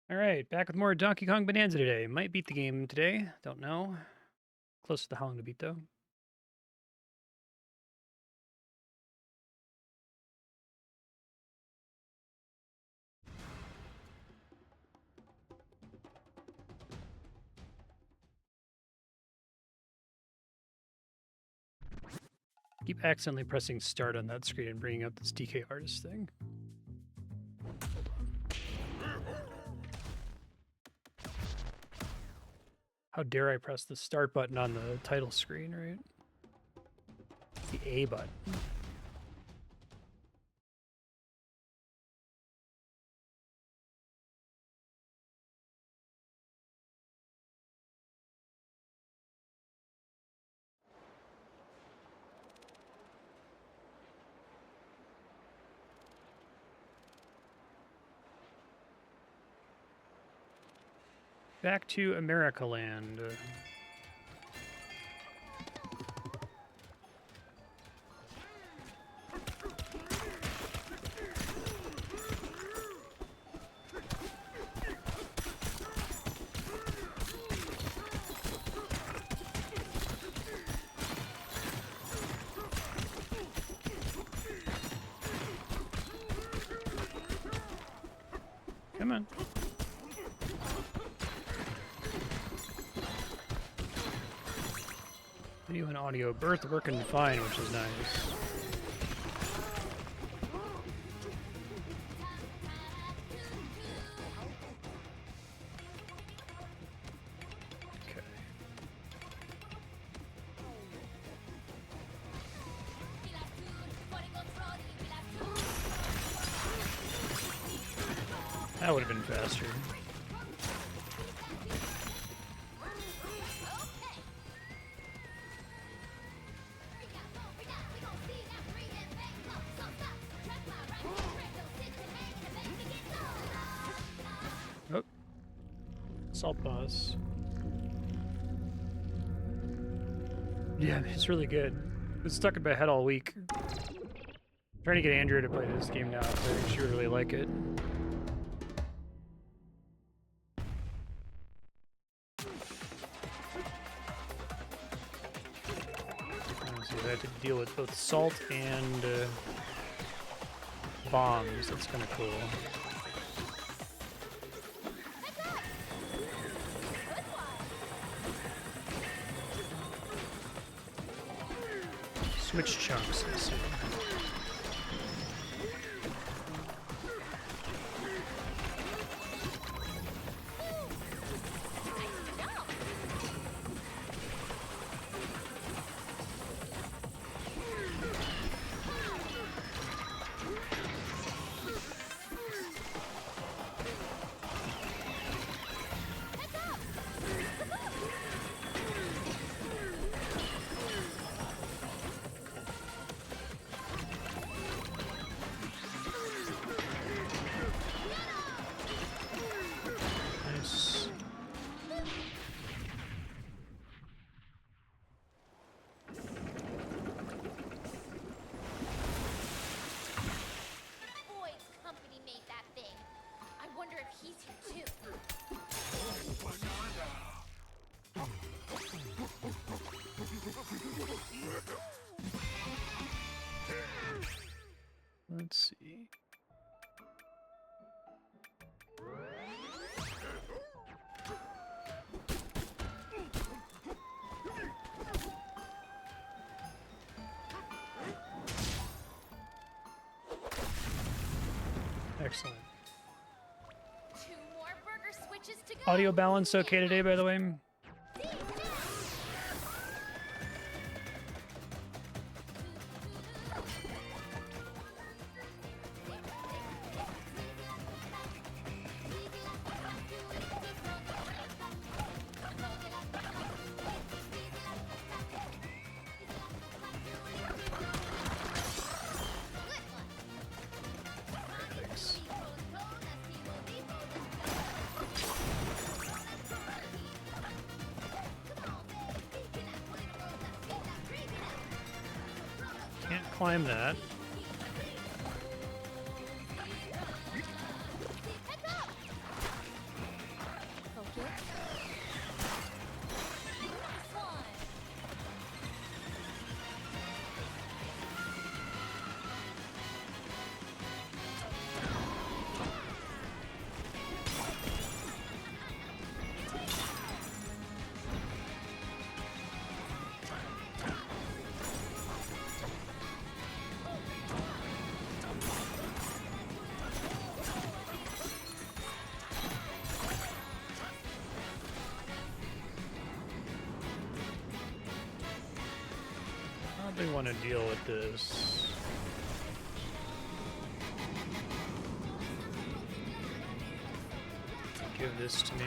Alright, back with more Donkey Kong Bonanza today. Might beat the game today, don't know. Close to how long to beat, though. Keep accidentally pressing start on that screen and bringing up this DK artist thing. How dare I press the start button on the title screen, right? It's the A button. Back to America Land. Come on. Video and audio both working fine, which is nice. Okay. That would have been faster. Oh. Salt boss. Yeah, it's really good. It's stuck in my head all week. Trying to get Andrea to play this game now, so I think she would really like it. So I have to deal with both salt and bombs. That's kind of cool. Switch chunks. Let's see. Excellent. Audio balance okay today, by the way? Can't climb that. Probably want to deal with this. Give this to me.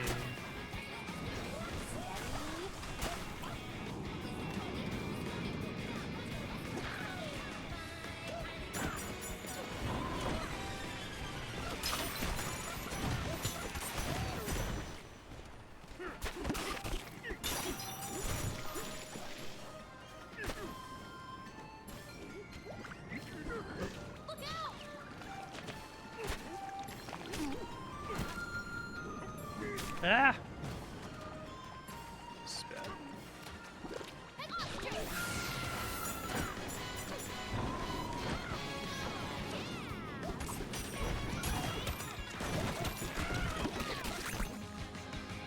Ah! This is bad.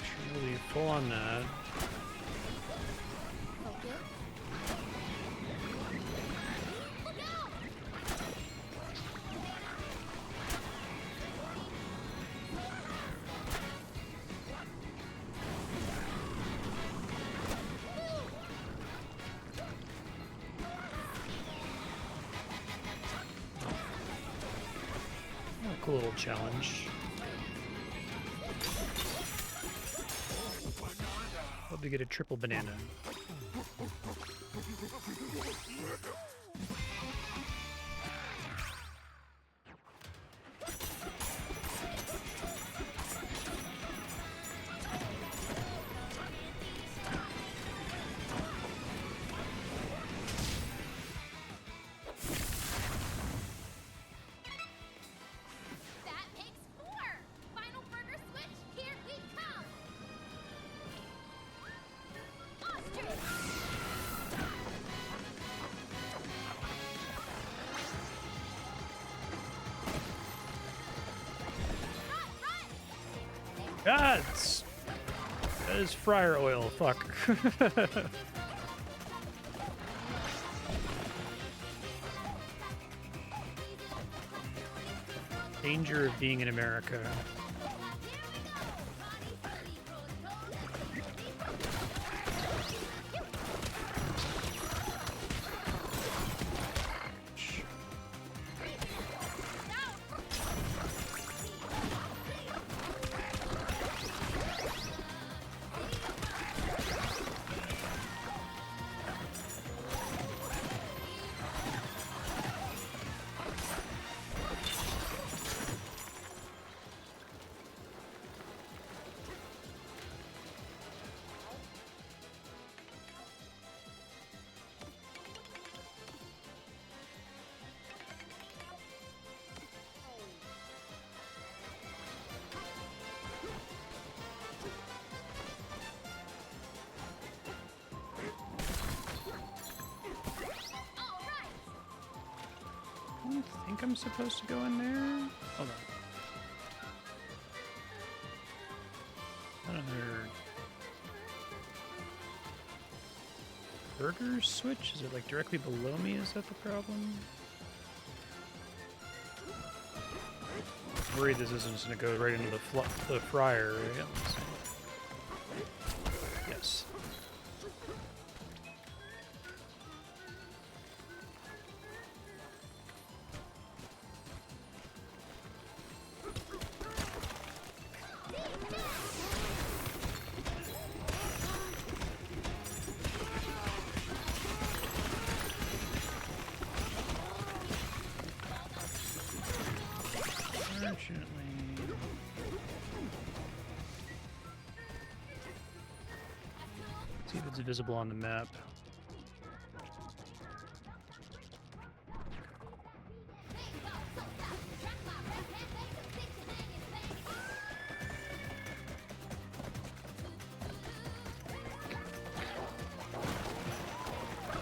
Should really full on that. Cool little challenge. Hope to get a triple banana. God, that is fryer oil. Fuck. Danger of being in America. I think I'm supposed to go in there. Hold on. Another burger switch? Is it like directly below me? Is that the problem? I'm worried this isn't just gonna go right into the fryer. Right? Let's see. Yes. See if it's visible on the map.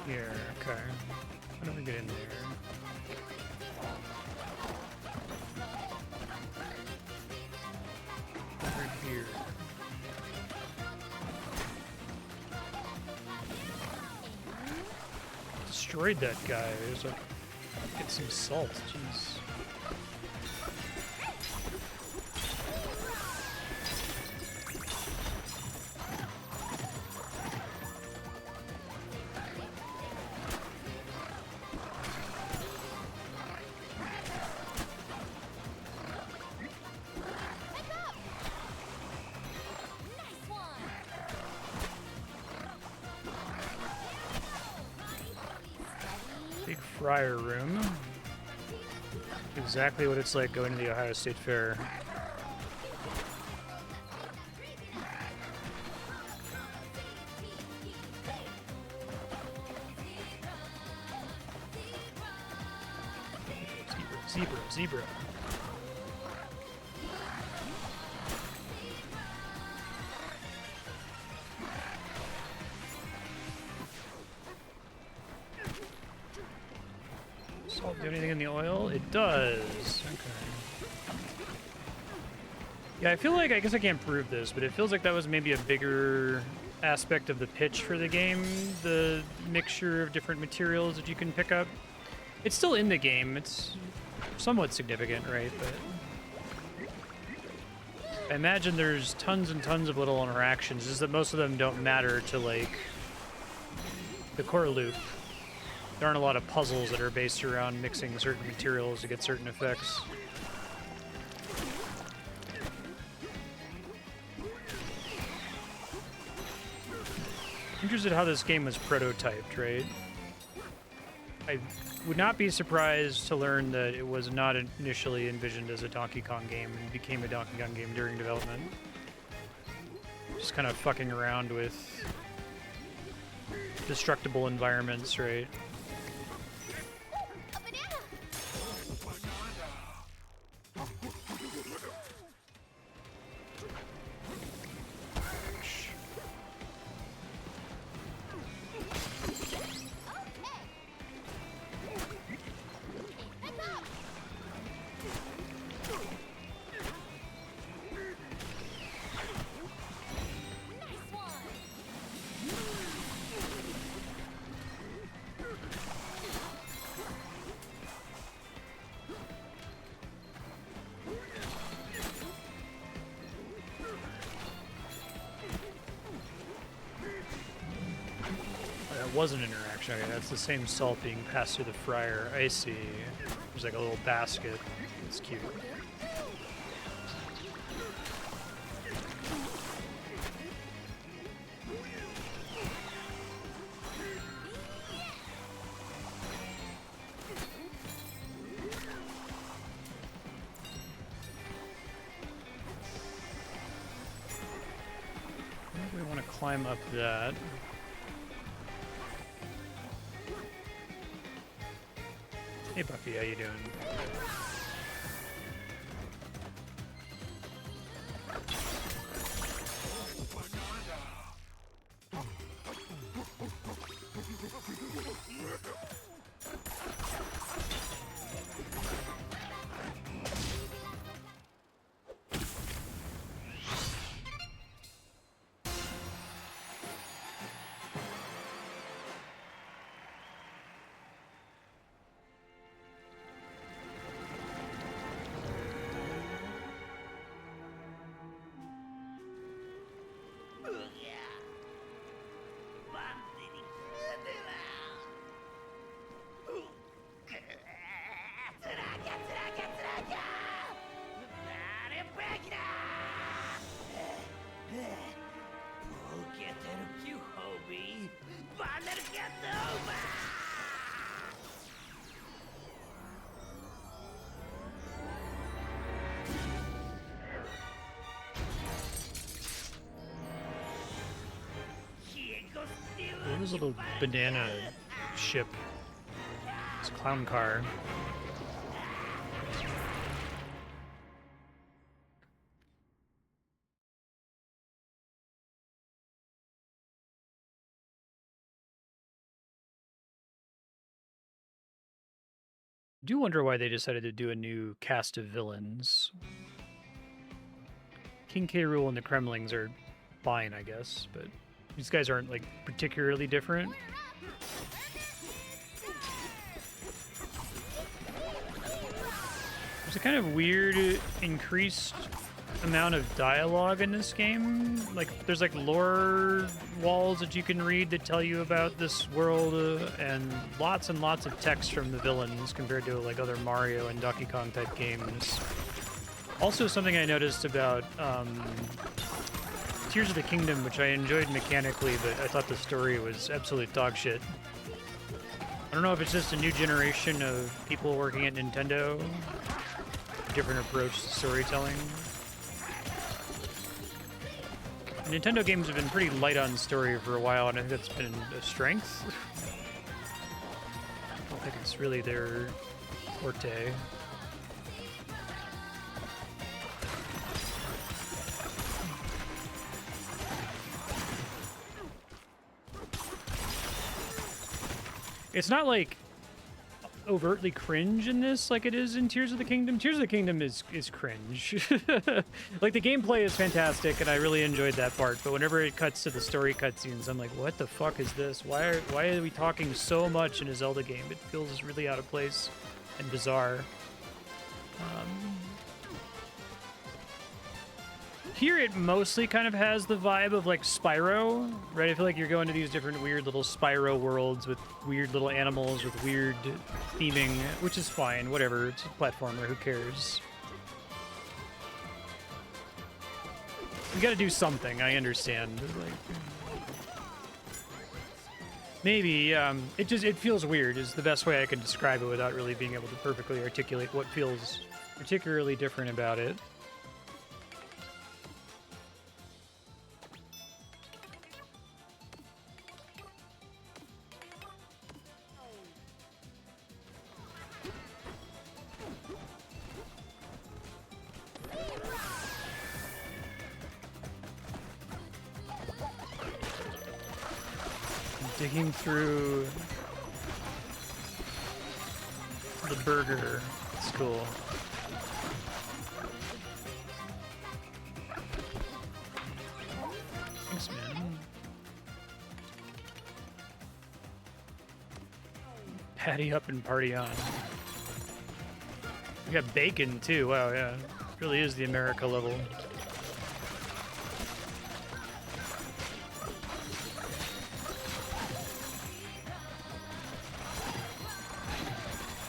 Here, okay. How do we get in there? Over here. Destroyed that guy. There's a get some salt. Jeez. Friar Room. Exactly what it's like going to the Ohio State Fair. Zebra. Salt do anything in the oil? It does. Okay. Yeah, I feel like, I guess I can't prove this, but it feels like that was maybe a bigger aspect of the pitch for the game, the mixture of different materials that you can pick up. It's still in the game. It's somewhat significant, right? But I imagine there's tons and tons of little interactions, just that most of them don't matter to, like, the core loop. There aren't a lot of puzzles that are based around mixing certain materials to get certain effects. Interested how this game was prototyped, right? I would not be surprised to learn that it was not initially envisioned as a Donkey Kong game and became a Donkey Kong game during development. Just kind of fucking around with destructible environments, right? Was an interaction. Okay, that's the same salt being passed through the fryer. I see. There's like a little basket. It's cute. We want to climb up that. Hey Buffy, how you doing? What was this little banana ship? This clown car. I do wonder why they decided to do a new cast of villains. King K. Rool and the Kremlings are fine, I guess, but these guys aren't, like, particularly different. There's a kind of weird increased amount of dialogue in this game. Like, there's like lore walls that you can read that tell you about this world, and lots of text from the villains compared to like other Mario and Donkey Kong type games. Also, something I noticed about Tears of the Kingdom, which I enjoyed mechanically, but I thought the story was absolute dog shit. I don't know if it's just a new generation of people working at Nintendo, a different approach to storytelling. Nintendo games have been pretty light on story for a while, and I think that's been a strength. I don't think it's really their forte. It's not like overtly cringe in this like it is in Tears of the Kingdom. Tears of the Kingdom is cringe. Like, the gameplay is fantastic and I really enjoyed that part, but whenever it cuts to the story cutscenes, I'm like, what the fuck is this? Why are we talking so much in a Zelda game? It feels really out of place and bizarre. Here it mostly kind of has the vibe of like Spyro, right? I feel like you're going to these different weird little Spyro worlds with weird little animals with weird theming, which is fine, whatever. It's a platformer, who cares? We gotta do something, I understand. Like, maybe, it feels weird is the best way I can describe it without really being able to perfectly articulate what feels particularly different about it. Digging through the burger. It's cool. Thanks, man. Patty up and party on. We got bacon too. Wow, yeah. It really is the America level.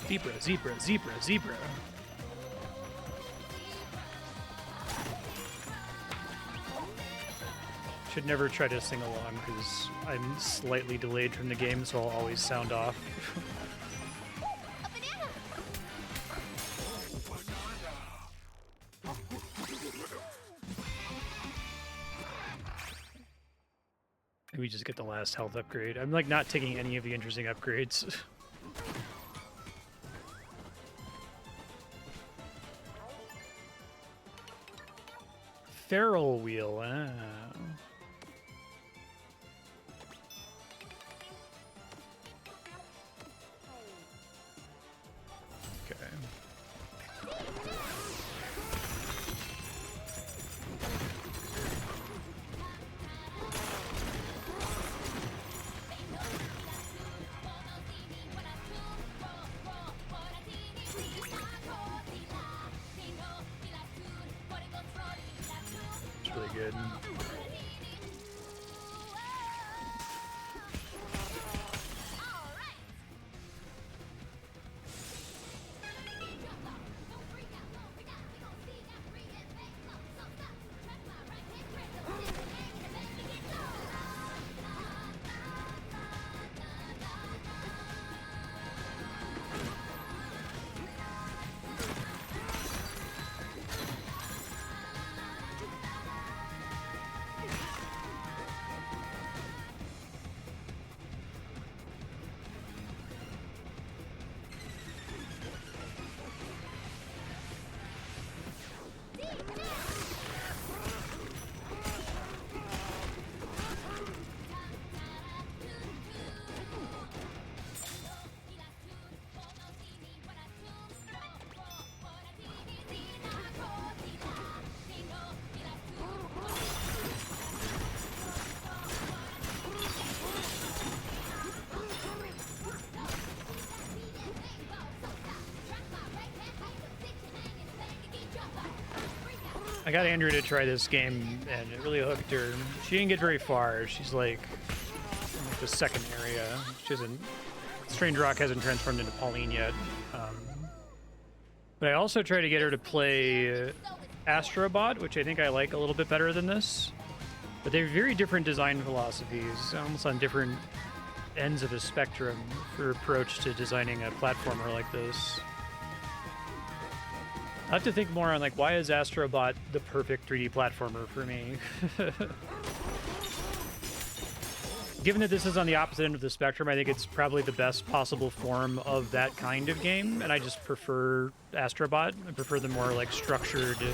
Zebra, zebra, zebra, zebra. Should never try to sing along because I'm slightly delayed from the game, so I'll always sound off. Maybe just get the last health upgrade. I'm like not taking any of the interesting upgrades. Feral wheel. Ah. Okay. It's really good. I got Andrew to try this game, and it really hooked her. She didn't get very far. She's like in like the second area. She hasn't. Strange Rock hasn't transformed into Pauline yet. But I also tried to get her to play Astrobot, which I think I like a little bit better than this. But they're very different design philosophies, almost on different ends of a spectrum for approach to designing a platformer like this. I have to think more on like, why is Astrobot the perfect 3D platformer for me? Given that this is on the opposite end of the spectrum, I think it's probably the best possible form of that kind of game, and I just prefer Astrobot. I prefer the more like structured, you know,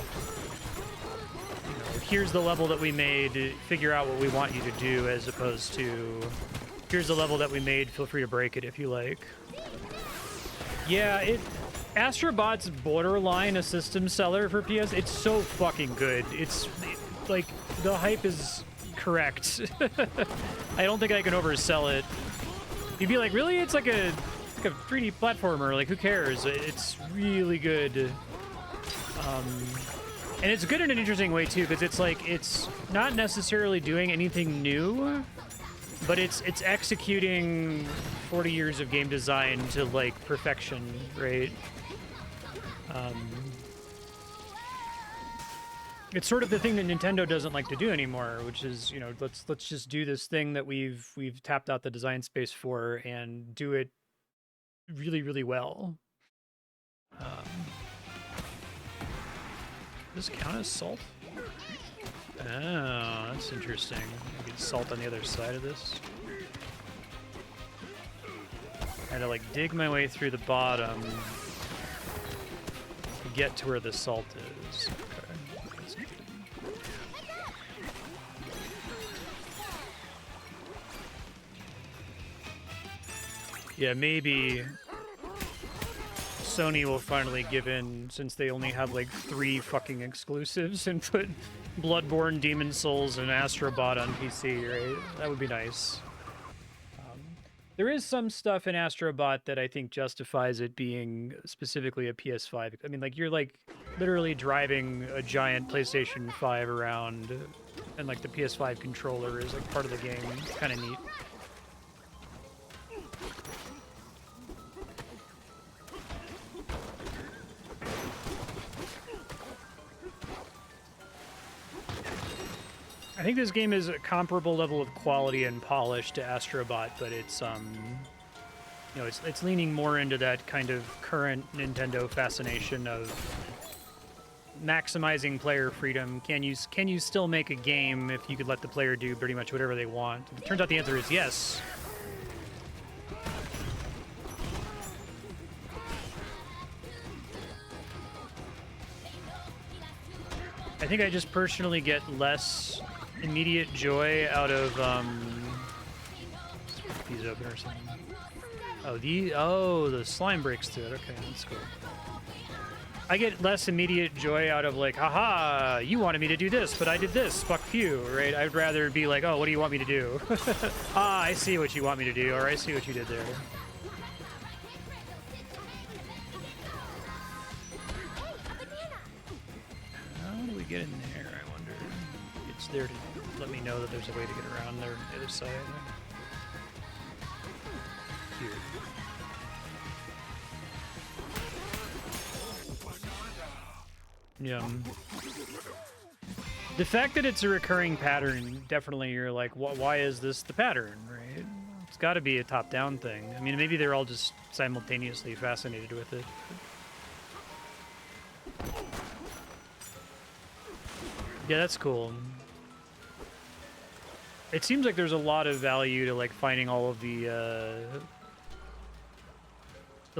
here's the level that we made, figure out what we want you to do, as opposed to here's the level that we made, feel free to break it if you like. Yeah, Astrobot's borderline a system seller for PS. It's so fucking good. Like, the hype is correct. I don't think I can oversell it. You'd be like, really? It's like a 3D platformer. Like, who cares? It's really good. And it's good in an interesting way, too, because it's like, it's not necessarily doing anything new, but it's executing 40 years of game design to, like, perfection, right? It's sort of the thing that Nintendo doesn't like to do anymore, which is, you know, let's just do this thing that we've tapped out the design space for and do it really, really well. Does this count as salt? Oh, that's interesting. You get salt on the other side of this. I had to like dig my way through the bottom to get to where the salt is. Okay. That's good. Yeah, maybe Sony will finally give in, since they only have like 3 fucking exclusives, and put Bloodborne, Demon Souls, and Astrobot on PC, right? That would be nice. There is some stuff in Astrobot that I think justifies it being specifically a PS5. I mean, like, you're like literally driving a giant PlayStation 5 around, and like the PS5 controller is like part of the game. It's kind of neat. I think this game is a comparable level of quality and polish to Astrobot, but it's you know, it's leaning more into that kind of current Nintendo fascination of maximizing player freedom. Can you still make a game if you could let the player do pretty much whatever they want? It turns out the answer is yes. I think I just personally get less immediate joy out of these open or something. Oh, the slime breaks through it. Okay, that's cool. I get less immediate joy out of like, haha, you wanted me to do this, but I did this. Fuck you, right? I'd rather be like, oh, what do you want me to do? Ah, I see what you want me to do, or I see what you did there. How do we get in there, I wonder? It's there to let me know that there's a way to get around there on the other side. Here. Yeah. The fact that it's a recurring pattern, definitely you're like, why is this the pattern, right? It's got to be a top-down thing. I mean, maybe they're all just simultaneously fascinated with it. Yeah, that's cool. It seems like there's a lot of value to like finding all of the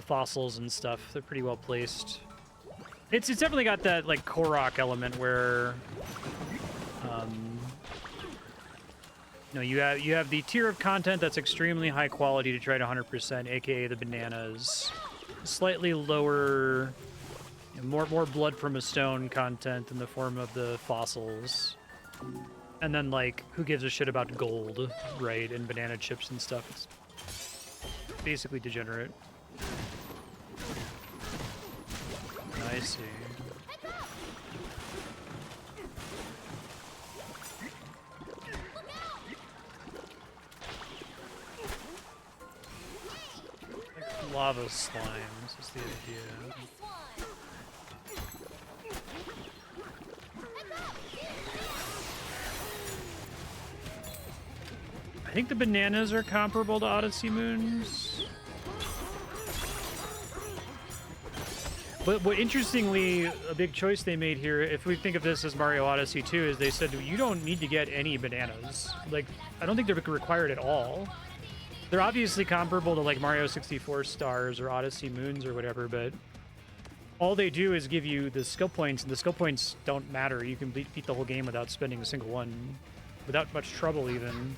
fossils and stuff. They're pretty well placed. It's definitely got that like Korok element where, you know, you have the tier of content that's extremely high quality to try to 100%, aka the bananas. Slightly lower, you know, more blood from a stone content in the form of the fossils. And then, like, who gives a shit about gold, right? And banana chips and stuff. It's basically degenerate. I see. Like lava slimes is the idea. I think the bananas are comparable to Odyssey Moons. But what interestingly, a big choice they made here, if we think of this as Mario Odyssey 2, is they said you don't need to get any bananas. Like, I don't think they're required at all. They're obviously comparable to like Mario 64 stars or Odyssey Moons or whatever, but all they do is give you the skill points, and the skill points don't matter. You can beat the whole game without spending a single one, without much trouble even.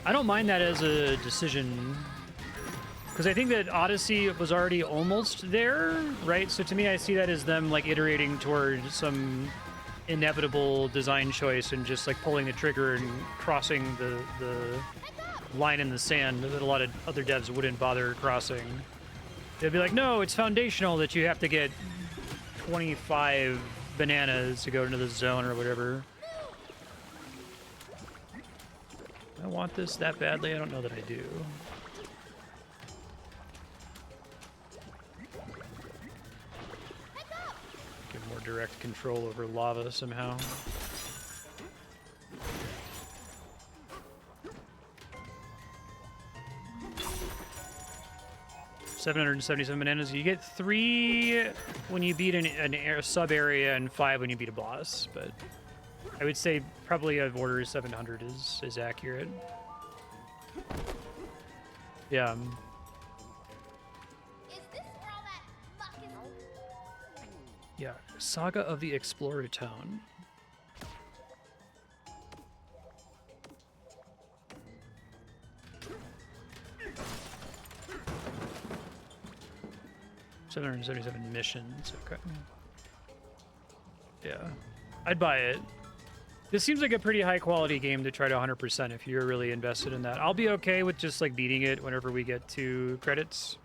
I don't mind that as a decision, because I think that Odyssey was already almost there, right? So to me, I see that as them like iterating toward some inevitable design choice and just like pulling the trigger and crossing the line in the sand that a lot of other devs wouldn't bother crossing. They'd be like, no, it's foundational that you have to get 25 bananas to go into the zone or whatever. I want this that badly? I don't know that I do. Get more direct control over lava somehow. $777 bananas. You get 3 when you beat an sub area and 5 when you beat a boss, but I would say probably of order 700 is accurate. Yeah. Yeah, Saga of the Explorer Town. $777 missions. Okay. Yeah, I'd buy it. This seems like a pretty high quality game to try to 100% if you're really invested in that. I'll be okay with just like beating it whenever we get to credits.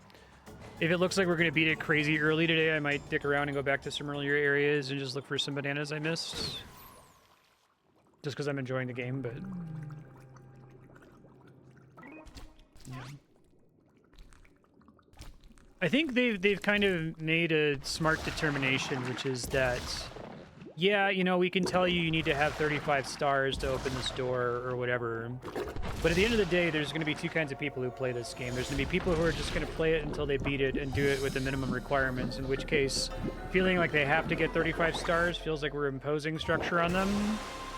If it looks like we're going to beat it crazy early today, I might dick around and go back to some earlier areas and just look for some bananas I missed. Just because I'm enjoying the game, but... yeah. I think they've kind of made a smart determination, which is that, yeah, you know, we can tell you need to have 35 stars to open this door or whatever. But at the end of the day, there's going to be 2 kinds of people who play this game. There's going to be people who are just going to play it until they beat it and do it with the minimum requirements, in which case feeling like they have to get 35 stars feels like we're imposing structure on them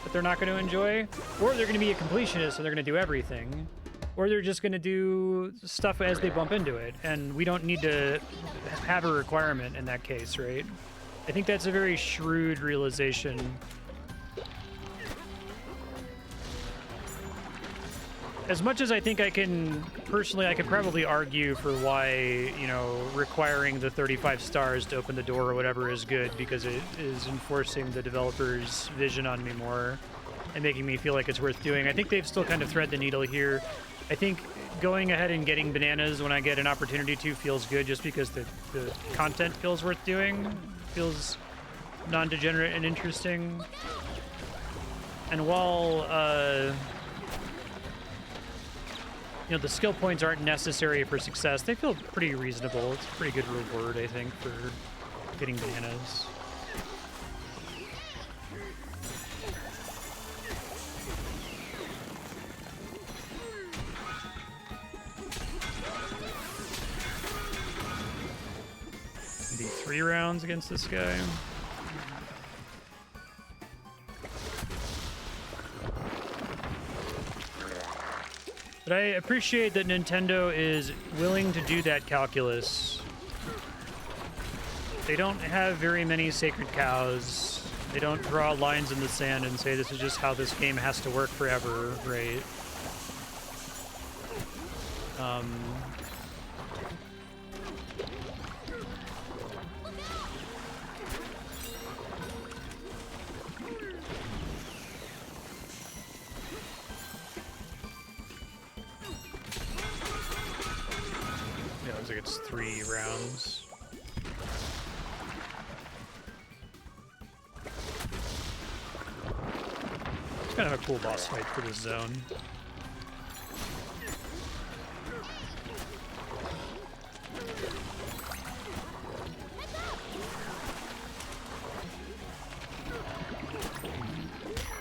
that they're not going to enjoy. Or they're going to be a completionist and they're going to do everything. Or they're just going to do stuff as they bump into it, and we don't need to have a requirement in that case, right? I think that's a very shrewd realization. As much as I think I can, personally, I could probably argue for why, you know, requiring the 35 stars to open the door or whatever is good, because it is enforcing the developer's vision on me more and making me feel like it's worth doing. I think they've still kind of thread the needle here. I think going ahead and getting bananas when I get an opportunity to feels good, just because the content feels worth doing, feels non-degenerate and interesting. And while, you know, the skill points aren't necessary for success, they feel pretty reasonable. It's a pretty good reward, I think, for getting bananas. Maybe 3 rounds against this guy. But I appreciate that Nintendo is willing to do that calculus. They don't have very many sacred cows. They don't draw lines in the sand and say this is just how this game has to work forever, right? Yeah, looks like it's 3 rounds. It's kind of a cool boss fight for this zone.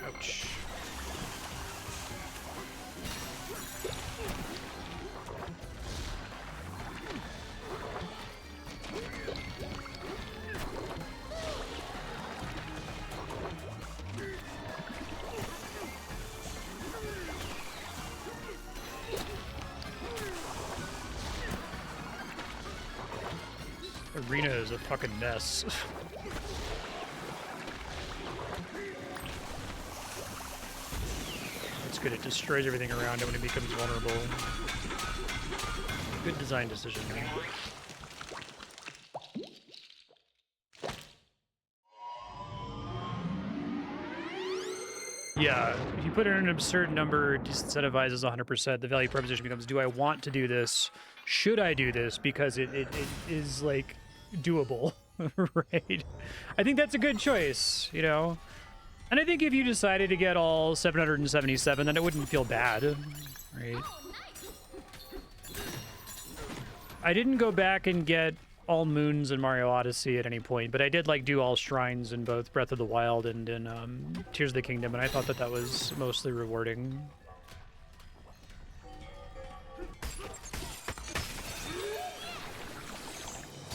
Ouch. arena is a fucking mess. It's good, it destroys everything around it when it becomes vulnerable. Good design decision. Yeah, if you put in an absurd number, disincentivizes 100%, the value proposition becomes, do I want to do this? Should I do this? Because it is, like, doable, right? I think that's a good choice, you know? And I think if you decided to get all 777, then it wouldn't feel bad, right? I didn't go back and get all moons in Mario Odyssey at any point, but I did like do all shrines in both Breath of the Wild and in Tears of the Kingdom, and I thought that that was mostly rewarding.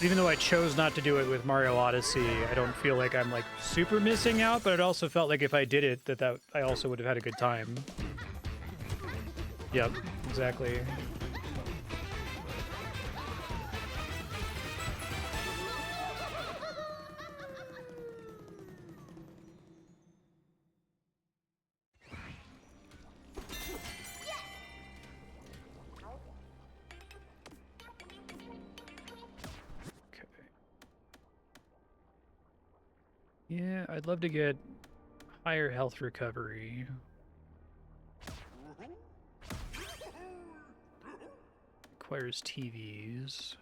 Even though I chose not to do it with Mario Odyssey, I don't feel like I'm like super missing out, but it also felt like if I did it, that I also would have had a good time. Yep, exactly. Yeah, I'd love to get higher health recovery. Requires TVs.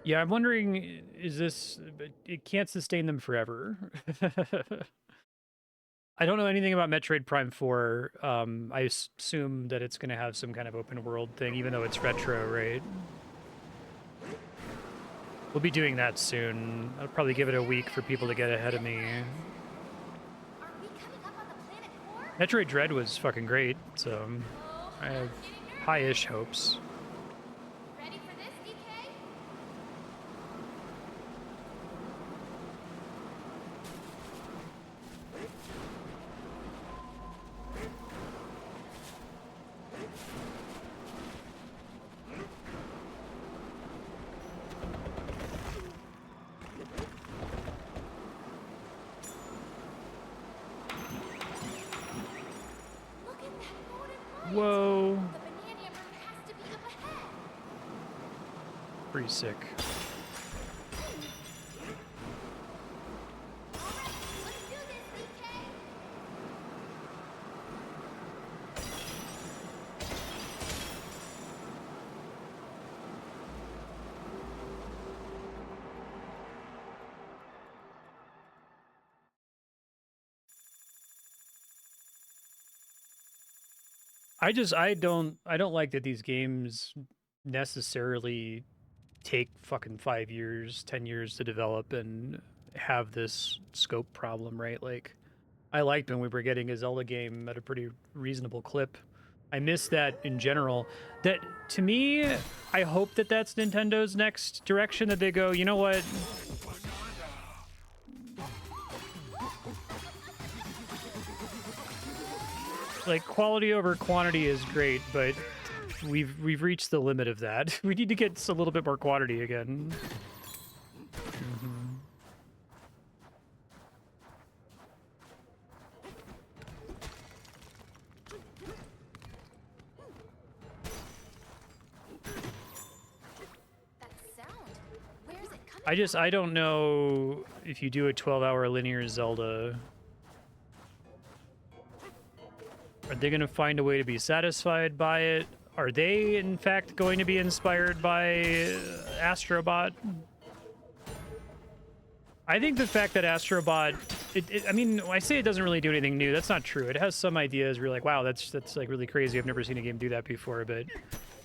Yeah, I'm wondering, is this... It can't sustain them forever. I don't know anything about Metroid Prime 4. I assume that it's going to have some kind of open world thing, even though it's retro, right? We'll be doing that soon. I'll probably give it a week for people to get ahead of me. Metroid Dread was fucking great, so I have high-ish hopes. Whoa. Pretty sick. I don't like that these games necessarily take fucking 5 years, 10 years to develop and have this scope problem, right? Like, I liked when we were getting a Zelda game at a pretty reasonable clip. I miss that in general. That, to me, I hope that that's Nintendo's next direction, that they go, you know what? Like, quality over quantity is great, but we've reached the limit of that. We need to get a little bit more quantity again. I don't know if you do a 12-hour linear Zelda, are they going to find a way to be satisfied by it? Are they, in fact, going to be inspired by Astrobot? I think the fact that Astrobot, I mean, I say it doesn't really do anything new. That's not true. It has some ideas where you're like, wow, that's like really crazy. I've never seen a game do that before. But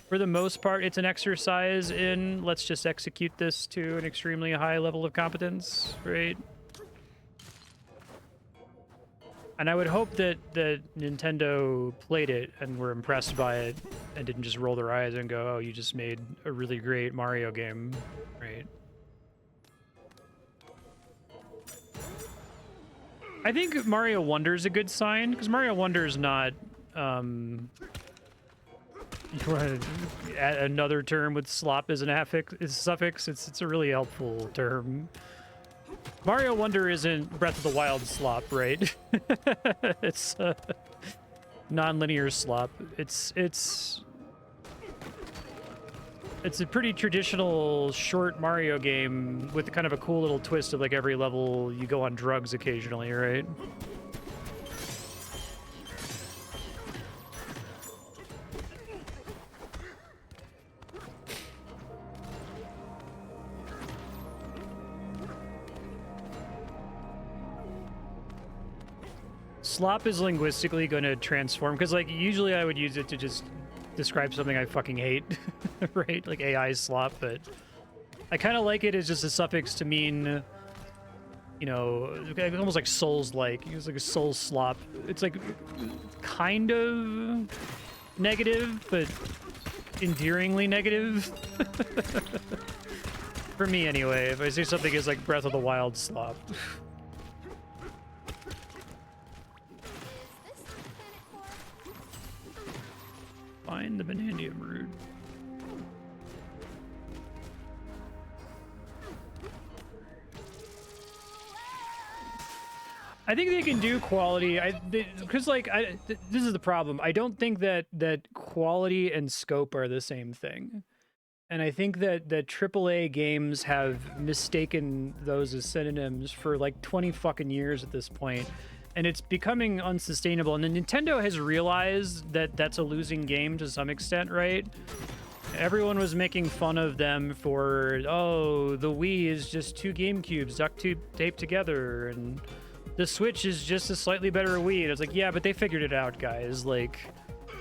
for the most part, it's an exercise in let's just execute this to an extremely high level of competence, right? And I would hope that Nintendo played it and were impressed by it and didn't just roll their eyes and go, oh, you just made a really great Mario game, right? I think Mario Wonder is a good sign, because Mario Wonder is not, you want to add another term with slop as an affix, is suffix? It's a really helpful term. Mario Wonder isn't Breath of the Wild slop, right? It's non-linear slop. It's a pretty traditional short Mario game with kind of a cool little twist of like every level you go on drugs occasionally, right? Slop is linguistically going to transform, because like usually I would use it to just describe something I fucking hate, right? Like AI slop, but I kind of like it as just a suffix to mean, you know, almost like souls-like. It's like a soul slop. It's like kind of negative, but endearingly negative. For me, anyway, if I say something is like Breath of the Wild slop. Find the Bananza root. I think they can do quality. Because this is the problem. I don't think that quality and scope are the same thing, and I think that AAA games have mistaken those as synonyms for like 20 fucking years at this point. And it's becoming unsustainable. And then Nintendo has realized that that's a losing game to some extent, right? Everyone was making fun of them for, oh, the Wii is just 2 GameCubes duct taped together, and the Switch is just a slightly better Wii. And it's like, yeah, but they figured it out, guys. Like,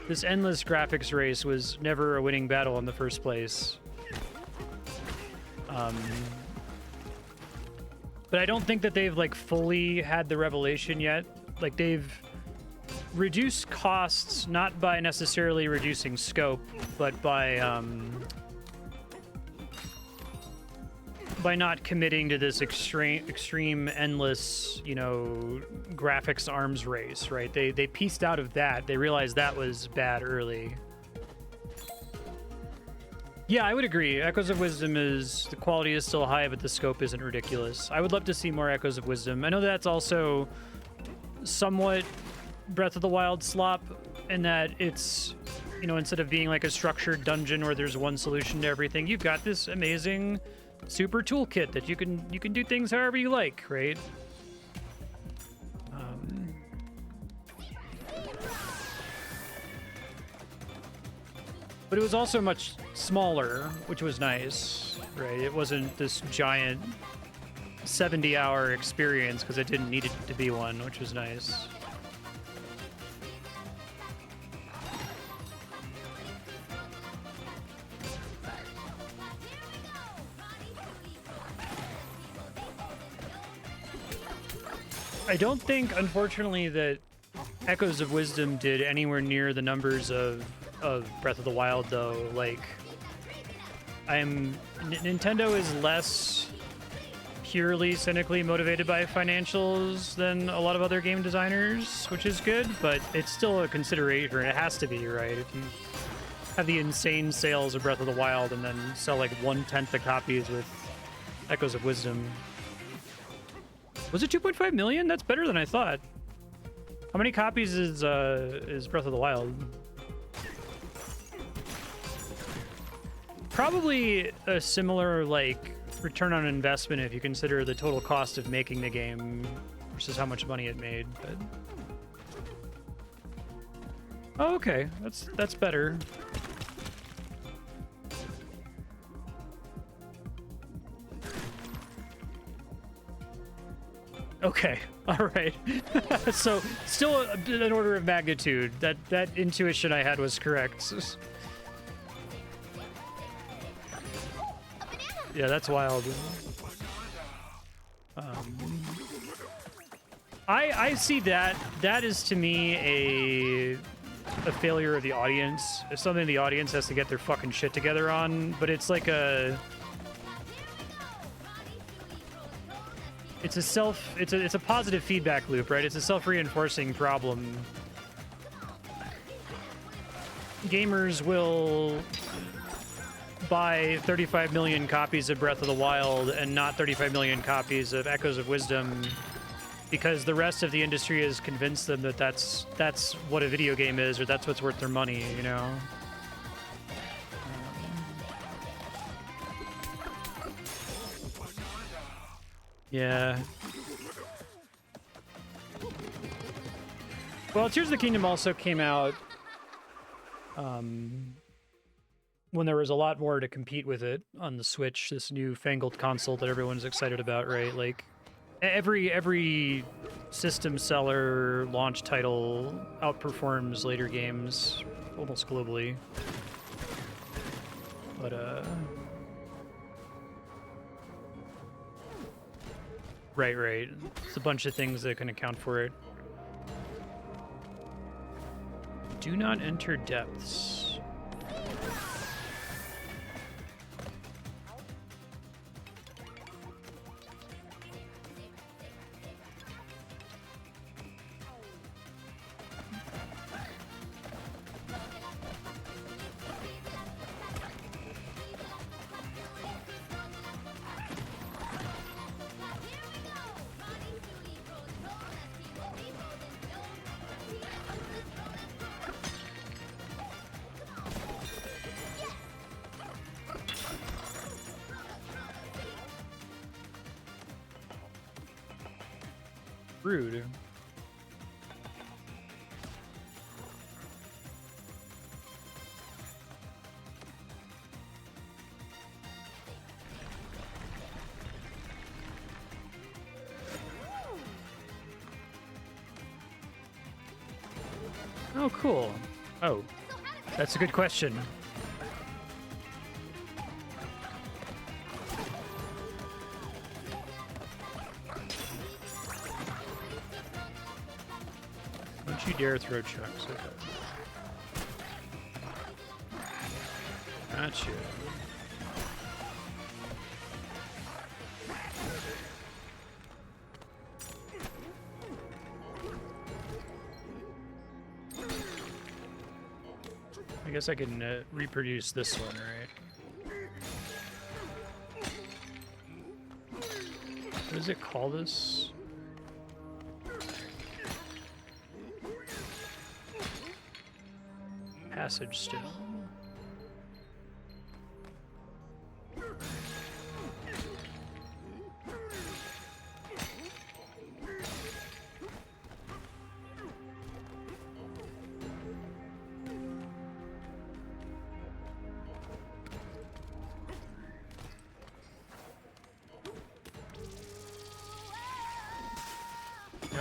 this endless graphics race was never a winning battle in the first place. But I don't think that they've, like, fully had the revelation yet. Like, they've reduced costs, not by necessarily reducing scope, but by not committing to this extreme, endless, you know, graphics arms race, right? They pieced out of that. They realized that was bad early. Yeah, I would agree. Echoes of Wisdom is, the quality is still high, but the scope isn't ridiculous. I would love to see more Echoes of Wisdom. I know that's also somewhat Breath of the Wild slop, in that it's, you know, instead of being like a structured dungeon where there's one solution to everything, you've got this amazing super toolkit that you can do things however you like, right? But it was also much smaller, which was nice, right? It wasn't this giant 70-hour experience because it didn't need it to be one, which was nice. I don't think, unfortunately, that Echoes of Wisdom did anywhere near the numbers of Breath of the Wild, though. Like, Nintendo is less purely cynically motivated by financials than a lot of other game designers, which is good, but it's still a consideration. It has to be, right? If you have the insane sales of Breath of the Wild and then sell like 1/10 the copies with Echoes of Wisdom. Was it 2.5 million? That's better than I thought. How many copies is Breath of the Wild? Probably a similar, like, return on investment if you consider the total cost of making the game versus how much money it made. But... oh, okay, that's better. Okay, all right. So still an order of magnitude. That intuition I had was correct. Yeah, that's wild. I see that. That is, to me, a failure of the audience. It's something the audience has to get their fucking shit together on, but it's like a... it's a positive feedback loop, right? It's a self-reinforcing problem. Gamers will buy 35 million copies of Breath of the Wild and not 35 million copies of Echoes of Wisdom because the rest of the industry has convinced them that that's what a video game is, or that's what's worth their money, you know? Yeah. Well, Tears of the Kingdom also came out when there was a lot more to compete with it on the Switch, this new fangled console that everyone's excited about, right? Like, every system seller launch title outperforms later games almost globally. But, right. It's a bunch of things that can account for it. Do not enter depths. Rude. Oh, cool. Oh, that's a good question. Don't you dare throw chucks. Okay. Gotcha. I guess I can reproduce this one, right? What does it call this? Passage stone.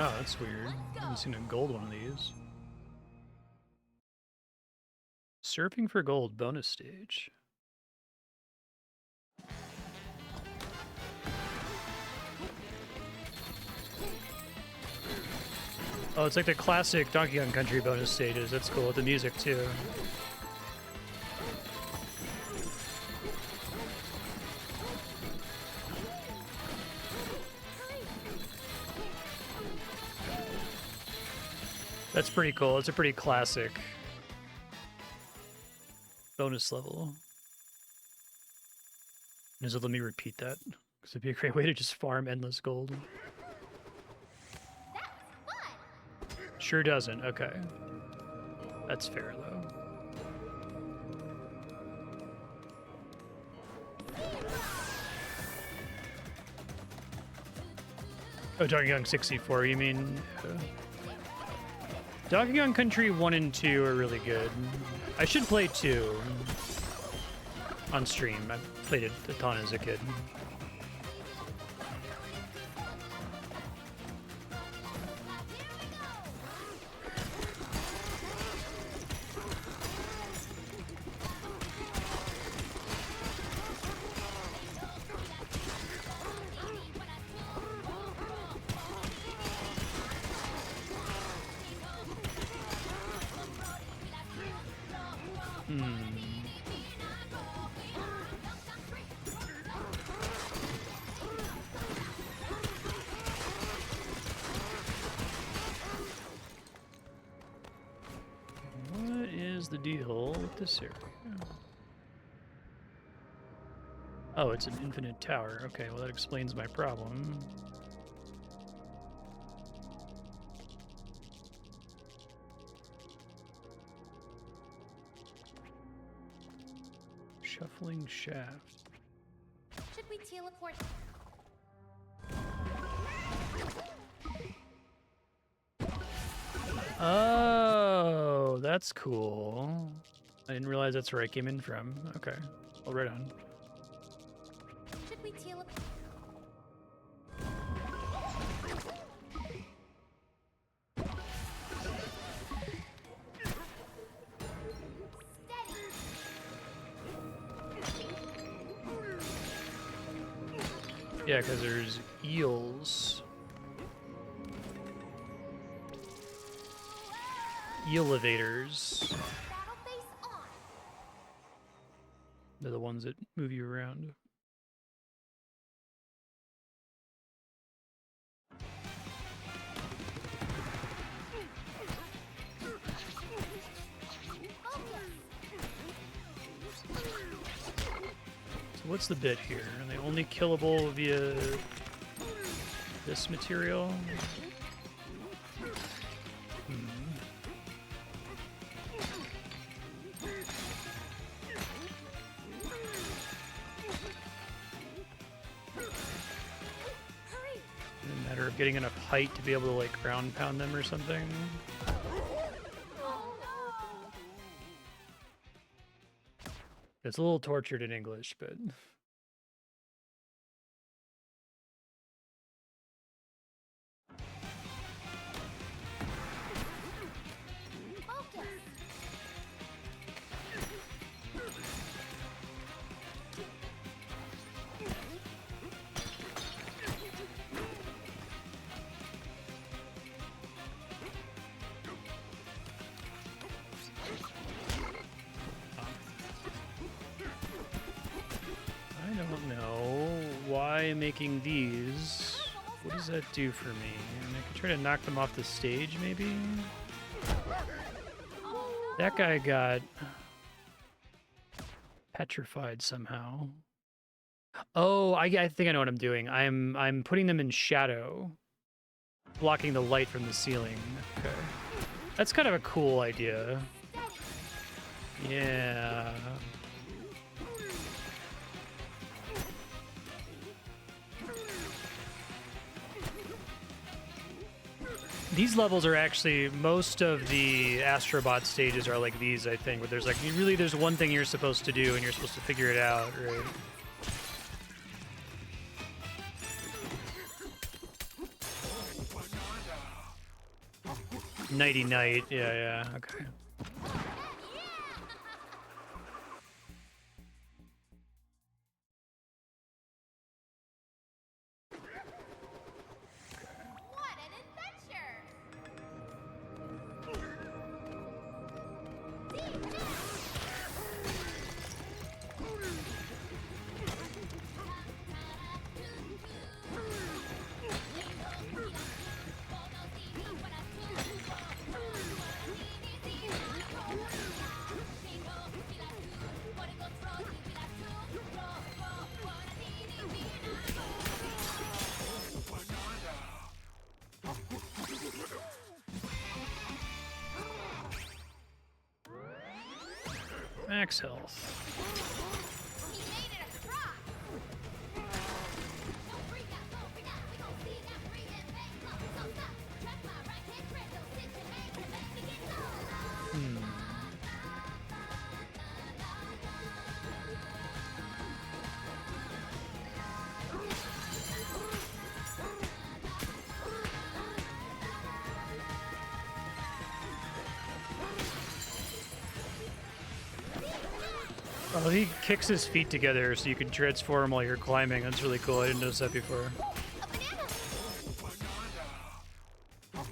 Oh, that's weird. I haven't seen a gold one of these. Surfing for gold bonus stage. Oh, it's like the classic Donkey Kong Country bonus stages. That's cool with the music too. That's pretty cool. It's a pretty classic bonus level. So let me repeat that, because it'd be a great way to just farm endless gold. Sure doesn't. Okay. That's fair, though. Oh, Donkey Kong 64, you mean? Donkey Kong Country 1 and 2 are really good. I should play 2 on stream. I played it a ton as a kid. is the deal with this area? Oh, it's an infinite tower. Okay, well that explains my problem. Shuffling shaft. Should we teleport? Oh, that's cool. I didn't realize that's where I came in from. Okay, well, right on. Should we teleport? Yeah, because there's eels. Elevators. Battle face on. They're the ones that move you around. So what's the bit here? Are they only killable via this material? Matter of getting enough height to be able to like ground pound them or something. It's a little tortured in English, but I don't know why I'm making these. What does that do for me? I mean, I could try to knock them off the stage, maybe? That guy got petrified somehow. Oh, I think I know what I'm doing. I'm putting them in shadow, blocking the light from the ceiling. Okay. That's kind of a cool idea. Yeah. These levels are actually, most of the Astrobot stages are like these, I think, where there's like, there's one thing you're supposed to do and you're supposed to figure it out, right? Nighty night, yeah, okay. What an adventure! Max health. He made it across! Don't freak out, we gon' see that breathing thing. So stop, track my right hand crystal, sit your hand, let me get low. Oh, he kicks his feet together so you can transform while you're climbing. That's really cool. I didn't notice that before. A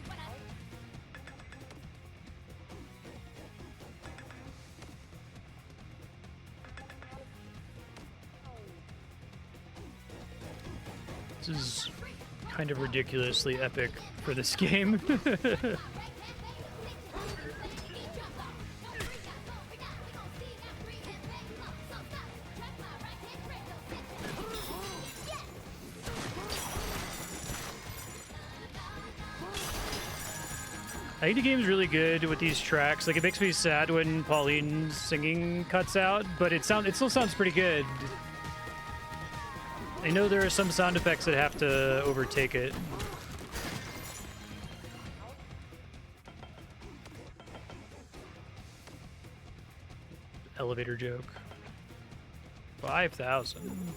banana! This is kind of ridiculously epic for this game. I think the game's really good with these tracks. Like, it makes me sad when Pauline's singing cuts out, but it still sounds pretty good. I know there are some sound effects that have to overtake it. Elevator joke. 5,000.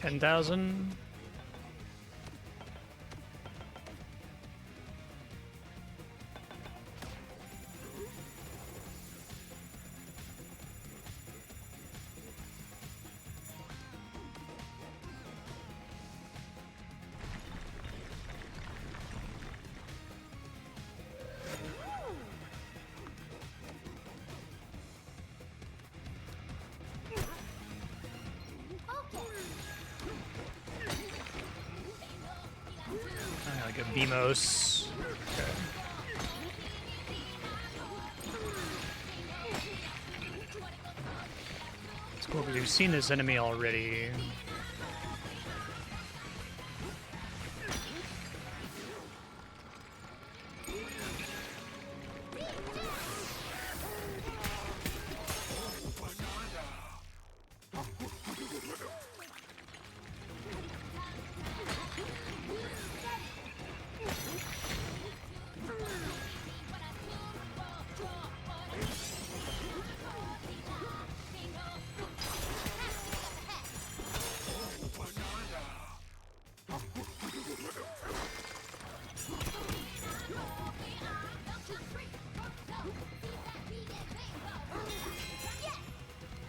$10,000. Like a Beamos. Okay. It's cool because we've seen this enemy already.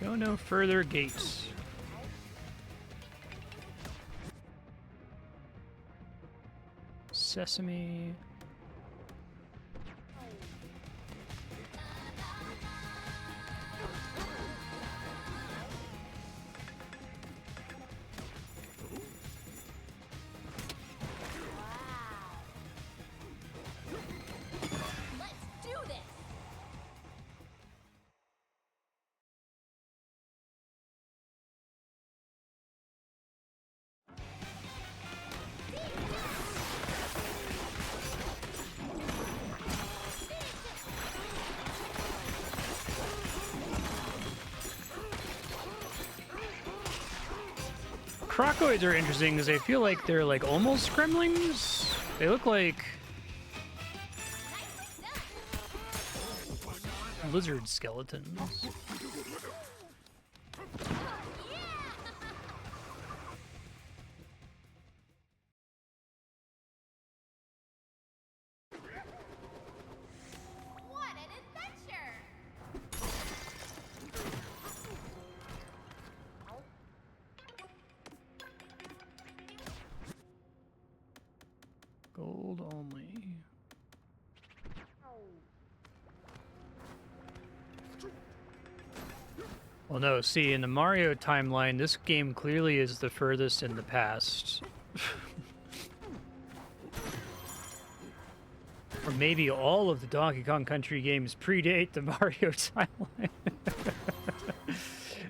Go no further gates. Sesame. Crocoids are interesting because they feel like they're like almost gremlins. They look like lizard skeletons. What an adventure! Gold only. Well, no, see, in the Mario timeline, this game clearly is the furthest in the past. Or maybe all of the Donkey Kong Country games predate the Mario timeline.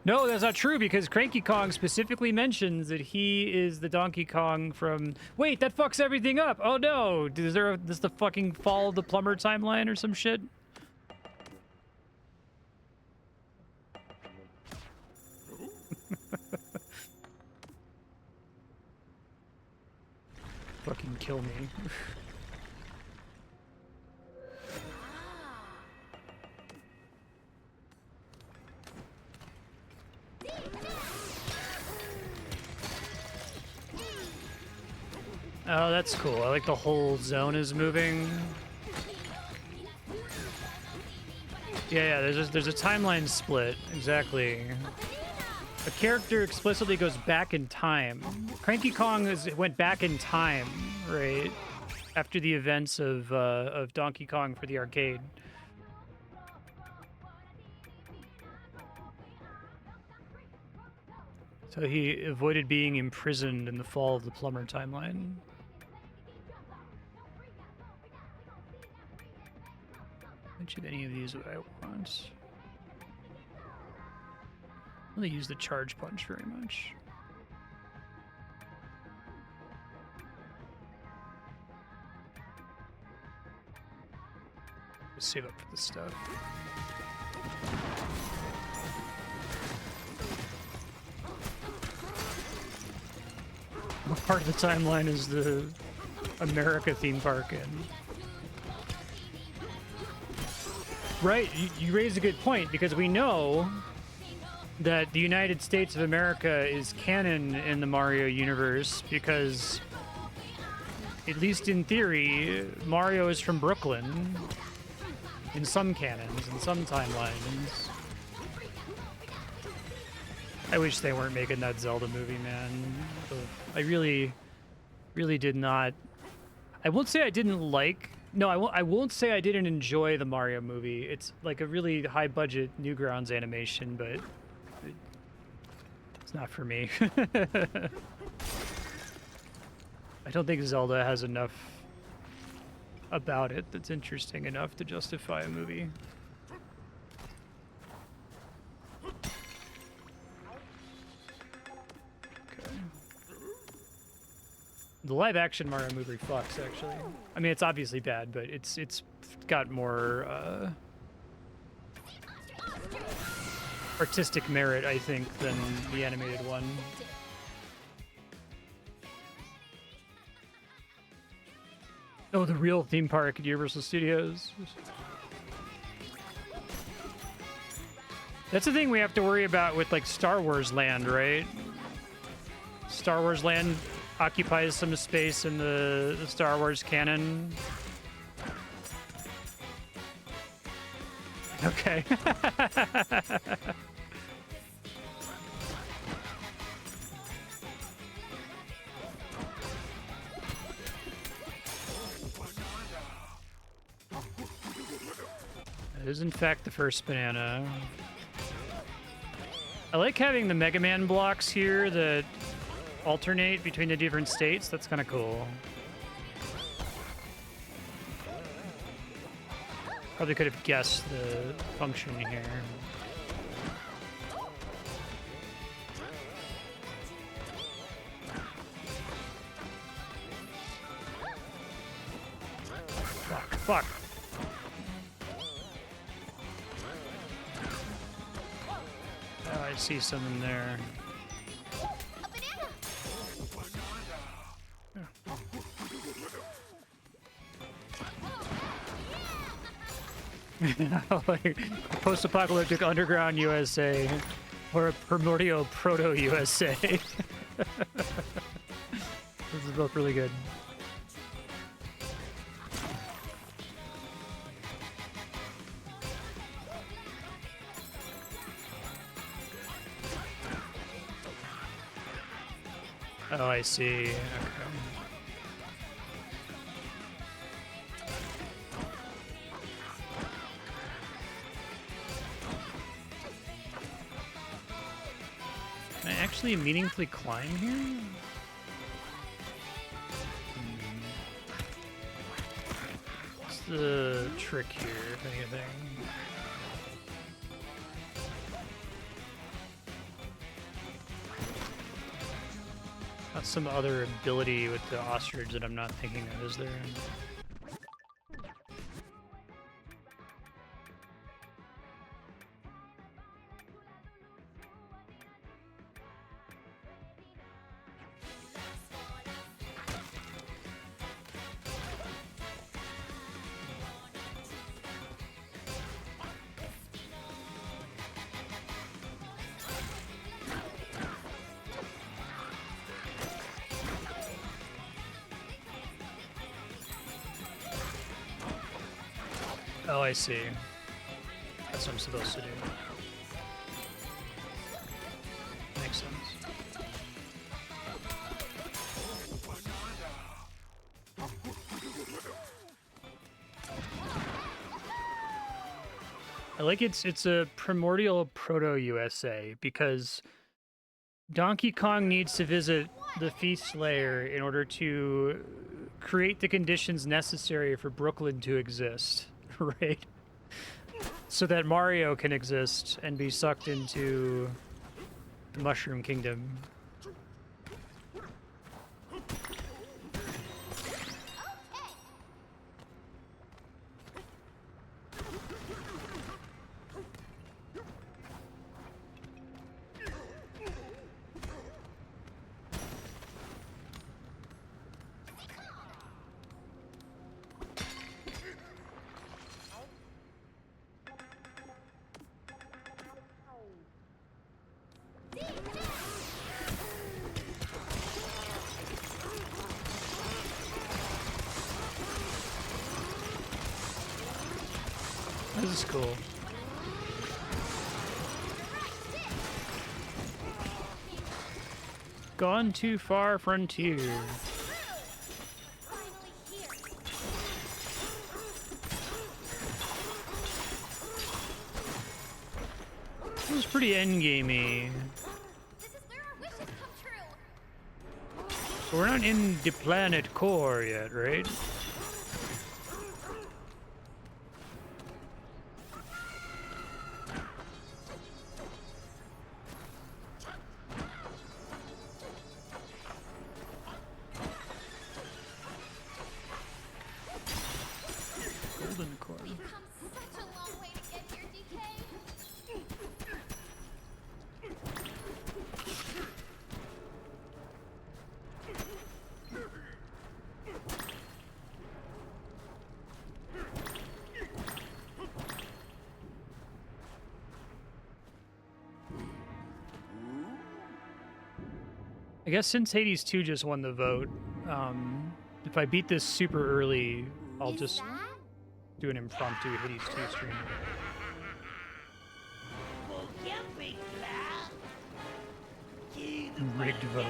No, that's not true, because Cranky Kong specifically mentions that he is the Donkey Kong from... Wait, that fucks everything up! Oh no! Is this the fucking Fall of the Plumber timeline or some shit? fucking kill me. Oh, that's cool. I like the whole zone is moving. Yeah, there's a timeline split. Exactly. A character explicitly goes back in time. Cranky Kong went back in time, right? After the events of Donkey Kong for the arcade. So he avoided being imprisoned in the fall of the plumber timeline. Which of any of these would I want? I don't use the charge punch very much. Just save up for this stuff. What part of the timeline is the America theme park in? Right, you raise a good point, because we know that the United States of America is canon in the Mario universe, because, at least in theory, Mario is from Brooklyn. In some canons, in some timelines. I wish they weren't making that Zelda movie, man. I really did not. I won't say I didn't like. No, I won't say I didn't enjoy the Mario movie. It's like a really high-budget Newgrounds animation, but it's not for me. I don't think Zelda has enough about it that's interesting enough to justify a movie. Okay. The live-action Mario movie fucks, actually. I mean, it's obviously bad, but it's got more artistic merit, I think, than the animated one. Oh, the real theme park at Universal Studios. That's the thing we have to worry about with, like, Star Wars Land, right? Star Wars Land occupies some space in the Star Wars canon. Okay. It is in fact the first banana. I like having the Mega Man blocks here that alternate between the different states. That's kind of cool. Probably could have guessed the function here. Fuck. Oh, I see something there. Like post-apocalyptic underground USA or a primordial proto-USA. This is both really good. Oh, I see. Okay. Can I actually meaningfully climb here? What's the trick here, if anything? Not some other ability with the ostrich that I'm not thinking of, is there? Oh, I see. That's what I'm supposed to do. Makes sense. I like it's a primordial proto-USA because Donkey Kong needs to visit the Feast Lair in order to create the conditions necessary for Brooklyn to exist, right? So that Mario can exist and be sucked into the Mushroom Kingdom. This is cool. Gone too far, frontier. Finally here. This was pretty endgamey. This is where our wishes come true. So we're not in the planet core yet, right? Golden core. We've come such a long way to get here, DK. I guess since Hades 2 just won the vote, if I beat this super early, I'll Is just that? do an impromptu Hades 2 stream. Rigged vote.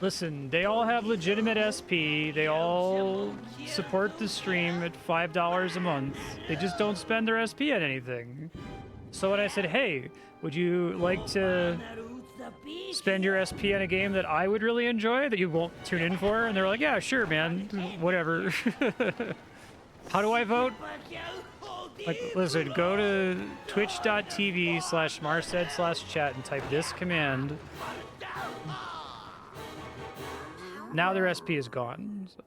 Listen, they all have legitimate SP. They all support the stream at $5 a month. They just don't spend their SP on anything. So when I said, hey, would you like to spend your SP on a game that I would really enjoy that you won't tune in for? And they're like, yeah, sure, man. Whatever. How do I vote? Like, listen, go to twitch.tv/Marstead/chat and type this command. Now their SP is gone. So.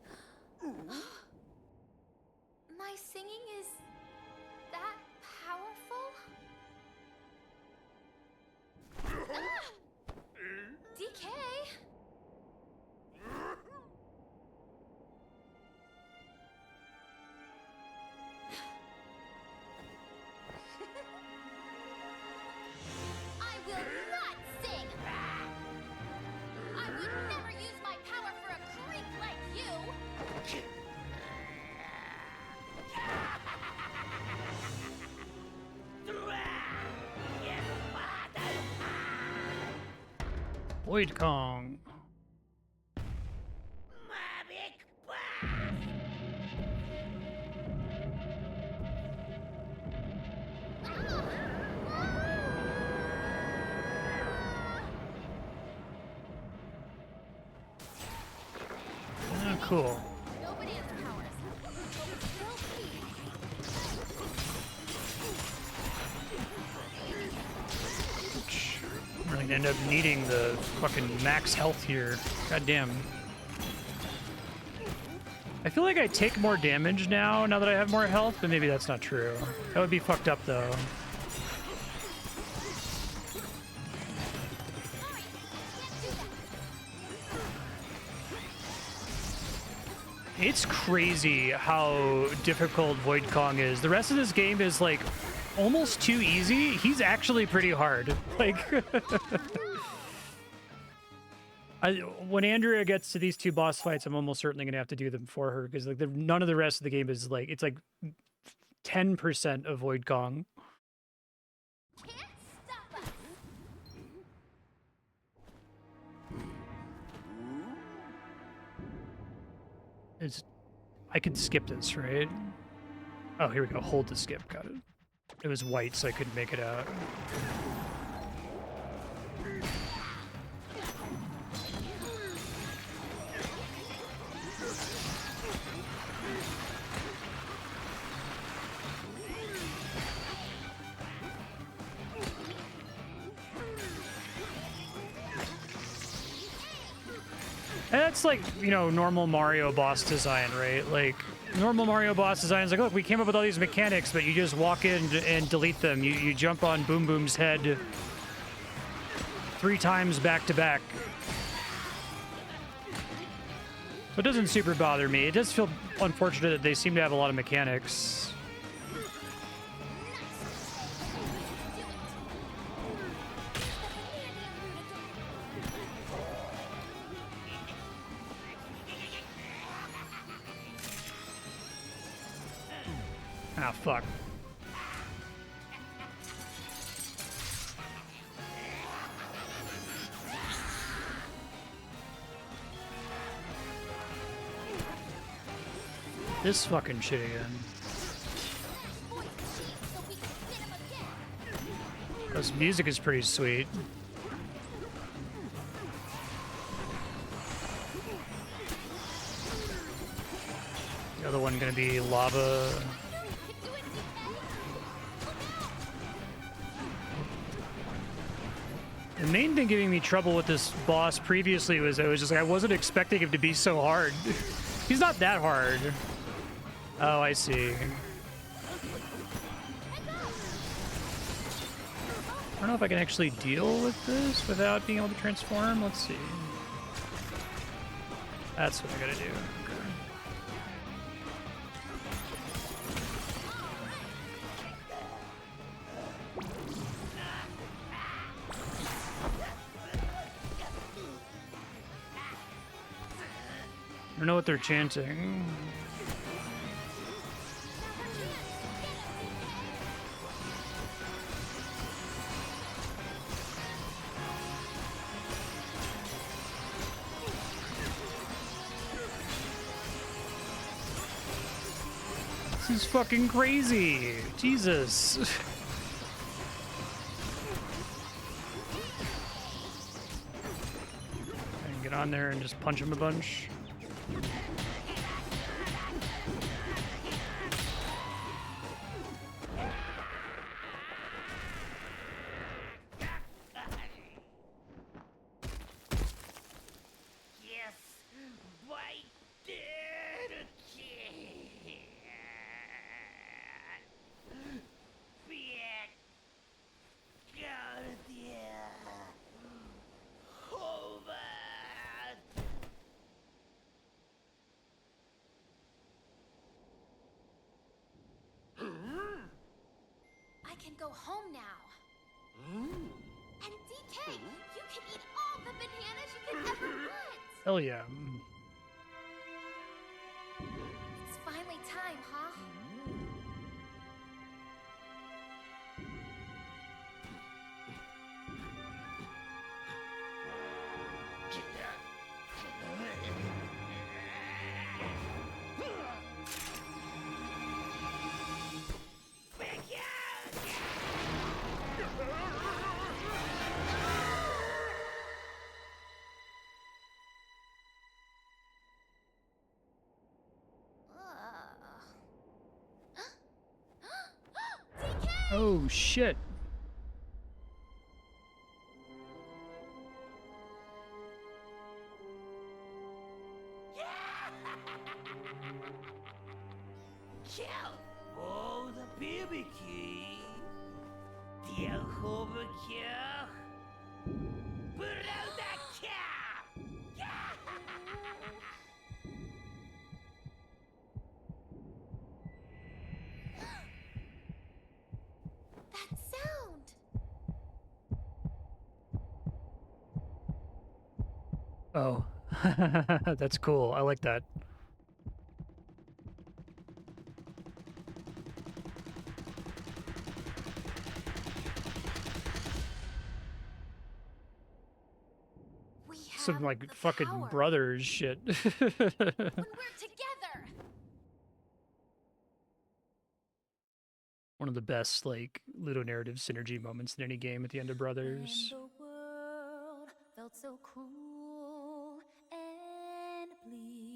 My singing is that powerful? DK? I will not sing! I would never use my power for a creep like you! Void Kong. Ah, cool. Nobody has powers, but we will see. We're gonna end up needing the fucking max health here. God damn. I feel like I take more damage now that I have more health, but maybe that's not true. That would be fucked up though. It's crazy how difficult Void Kong is. The rest of this game is like almost too easy. He's actually pretty hard. Like when Andrea gets to these two boss fights, I'm almost certainly gonna have to do them for her because like none of the rest of the game is like it's like 10% avoid Kong. Can't stop us. I could skip this, right? Oh, here we go. Hold to skip. Got it. It was white, so I couldn't make it out. And that's like, you know, normal Mario boss design, right? Like, normal Mario boss design is like, look, we came up with all these mechanics, but you just walk in and delete them. You jump on Boom Boom's head 3 times back to back. So it doesn't super bother me. It does feel unfortunate that they seem to have a lot of mechanics. Ah, fuck. This fucking shit again. This music is pretty sweet. The other one gonna be lava. The main thing giving me trouble with this boss previously was I was just like, I wasn't expecting him to be so hard. He's not that hard. Oh, I see. I don't know if I can actually deal with this without being able to transform. Let's see. That's what I gotta do. Okay. I don't know what they're chanting. This is fucking crazy. Jesus. I can get on there and just punch him a bunch. I can go home now. And DK, you can eat all the bananas you could ever want. Hell yeah. It's finally time, huh? DK! Oh shit. Oh, the baby key. The overkill. That sound! Oh. That's cool. I like that. some have like the fucking power brothers shit. when we're together. One of the best like ludonarrative synergy moments in any game at the end of When Brothers. the world felt so cruel and bleak,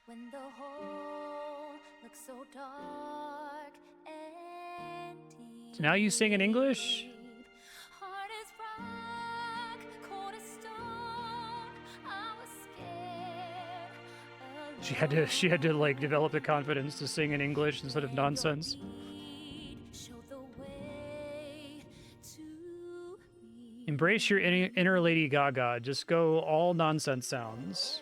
when the hole looked so dark and deep. So now you sing in English? Heart is rock, cold as stone. I was scared. She had to like develop the confidence to sing in English instead of nonsense. Embrace your inner Lady Gaga. Just go all nonsense sounds.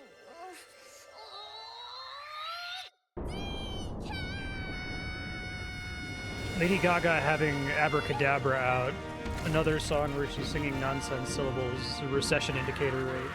Lady Gaga having Abracadabra out. Another song where she's singing nonsense syllables, a recession indicator rate.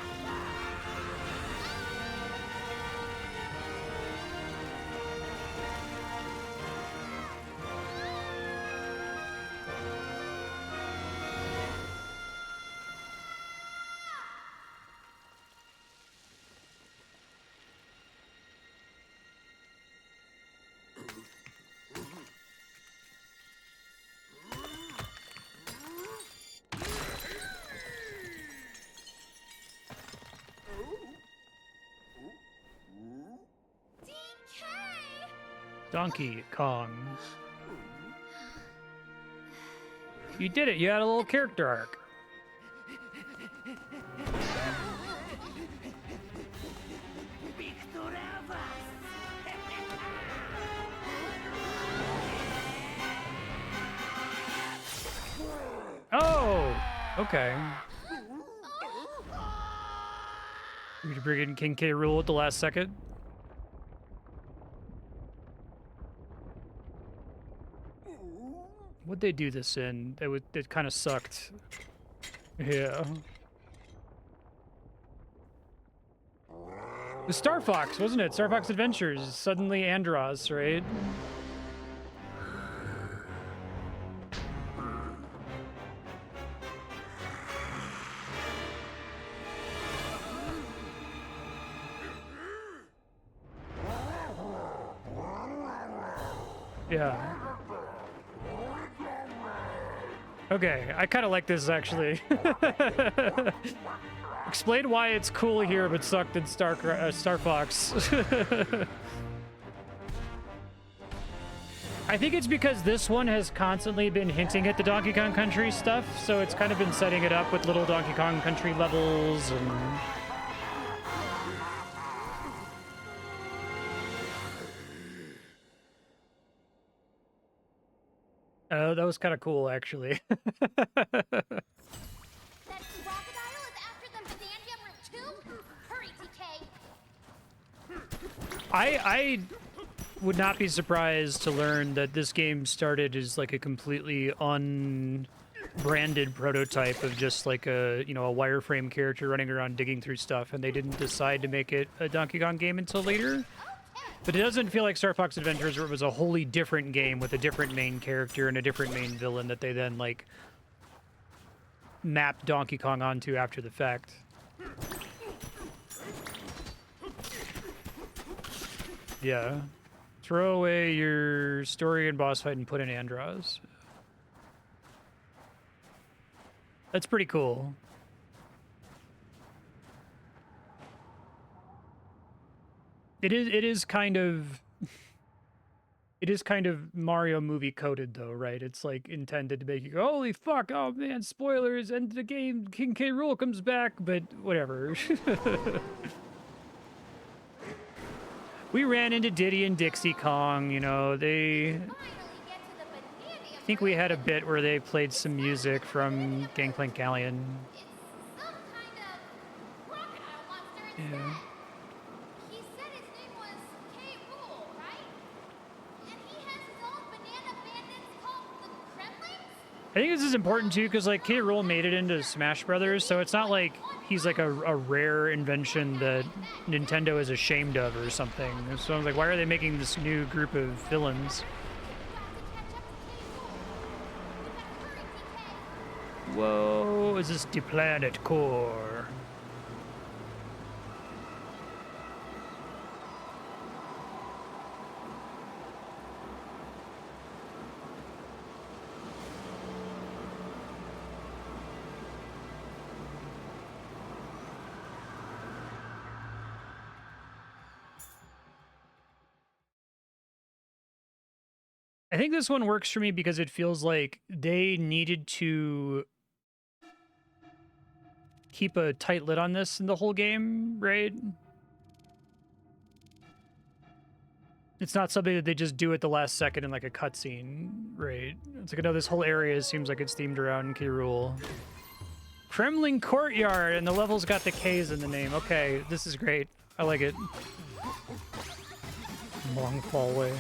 Donkey Kong. You did it. You had a little character arc. Oh, okay. You to bring in King K. Rool at the last second. What'd they do this in? It kind of sucked. Yeah. The Star Fox, wasn't it? Star Fox Adventures. Suddenly Andros, right? Yeah. Okay, I kind of like this actually. Explain why it's cool here but sucked in Star Fox. I think it's because this one has constantly been hinting at the Donkey Kong Country stuff, so it's kind of been setting it up with little Donkey Kong Country levels and... Oh, that was kind of cool, actually. That crocodile is after the Bananza route too? Hurry, TK. I would not be surprised to learn that this game started as like a completely unbranded prototype of just like a, you know, a wireframe character running around digging through stuff, and they didn't decide to make it a Donkey Kong game until later. But it doesn't feel like Star Fox Adventures, where it was a wholly different game with a different main character and a different main villain that they then, like, mapped Donkey Kong onto after the fact. Yeah. Throw away your story and boss fight and put in Andros. That's pretty cool. It is kind of Mario movie coded though, right? It's like intended to make you go, holy fuck, oh man, spoilers, end of the game, King K. Rool comes back, but whatever. We ran into Diddy and Dixie Kong, you know, they... I think we had a bit where they played some music from Gangplank Galleon. Yeah. He said his name was K. Rool, right? And he has his own banana bandits called the Kremlings? I think this is important too, because like K. Rool made it into Smash Brothers, so it's not like he's like a rare invention that Nintendo is ashamed of or something. So I was like, why are they making this new group of villains? Whoa, is this the planet core? I think this one works for me because it feels like they needed to keep a tight lid on this in the whole game, right? It's not something that they just do at the last second in like a cutscene, right? It's like, I know this whole area seems like it's themed around K. Rool. Kremlin Courtyard, and the level's got the K's in the name. Okay, this is great. I like it. Long fallway.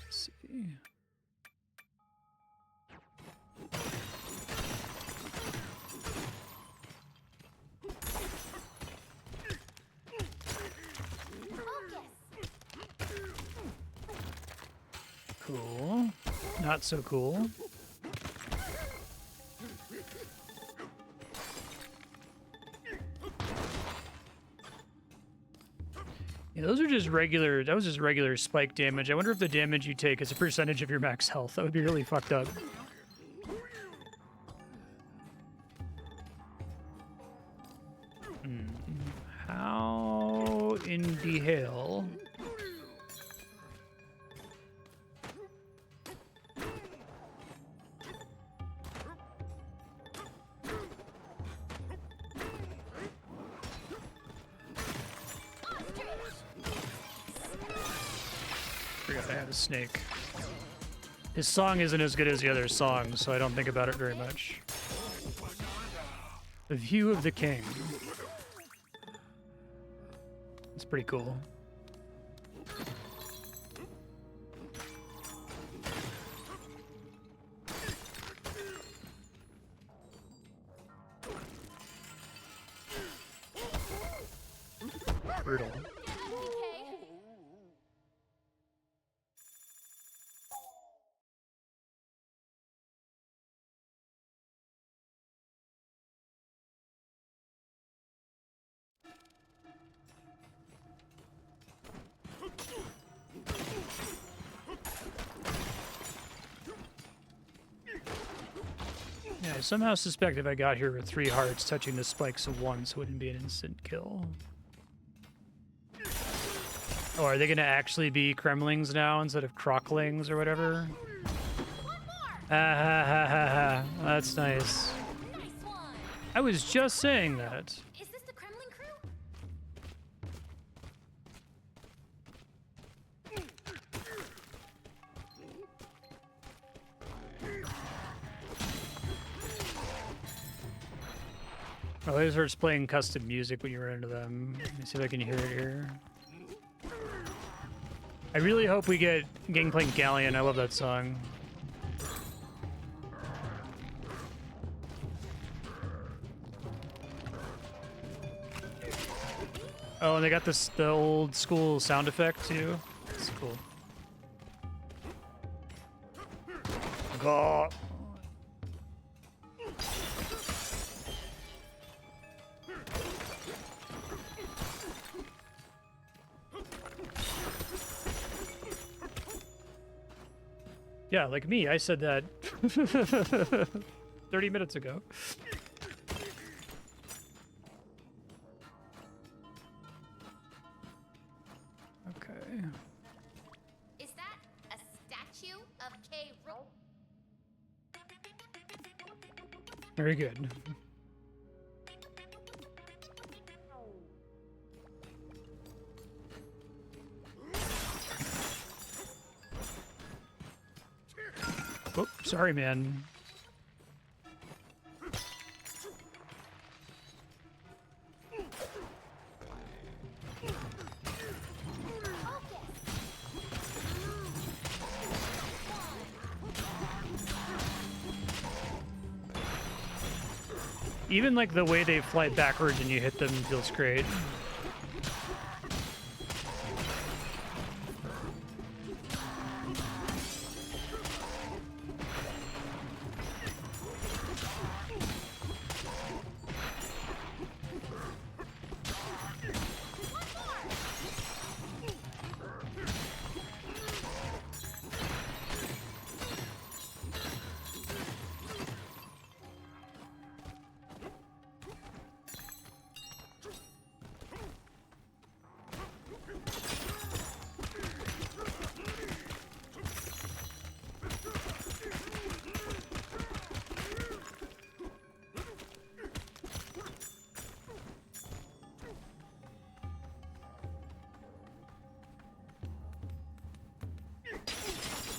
Let's see. Cool. Not so cool. Yeah, those are just regular, that was just regular spike damage. I wonder if the damage you take is a percentage of your max health. That would be really fucked up. How in the hell? Forgot I had a snake. His song isn't as good as the other songs, so I don't think about it very much. The View of the King. It's pretty cool. Brutal. Yeah, I somehow suspect if I got here with 3 hearts, touching the spikes of once wouldn't be an instant kill. Oh, are they gonna actually be Kremlings now instead of Crocklings or whatever? Ah ha ha ha ha. That's nice. Nice one. I was just saying that. Is this the Kremlin crew? Oh, it starts playing custom music when you run into them. Let me see if I can hear it here. I really hope we get Gangplank Galleon. I love that song. Oh, and they got this the old school sound effect too. That's cool. God. Yeah, like me, I said that 30 minutes ago. Okay. Is that a statue of K. Rool? Very good. Oh, sorry, man. Even like the way they fly backwards and you hit them feels great.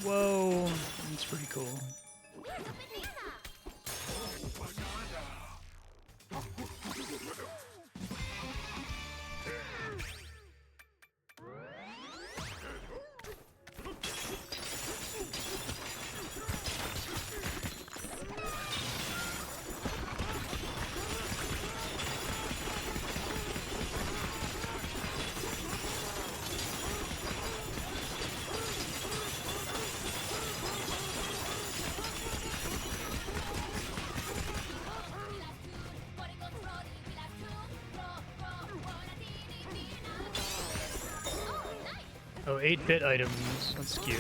Whoa, that's pretty cool. Here's a banana! Oh, 8-bit items. That's cute.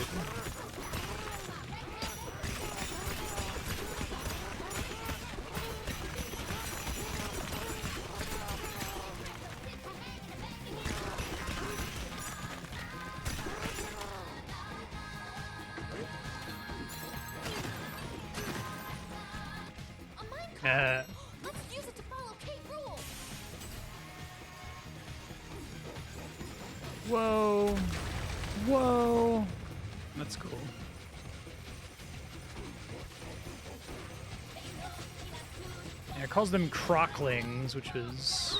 A minecart! Let's use it to follow Kate rules! Whoa. Whoa. That's cool. Yeah, it calls them crocklings, which was...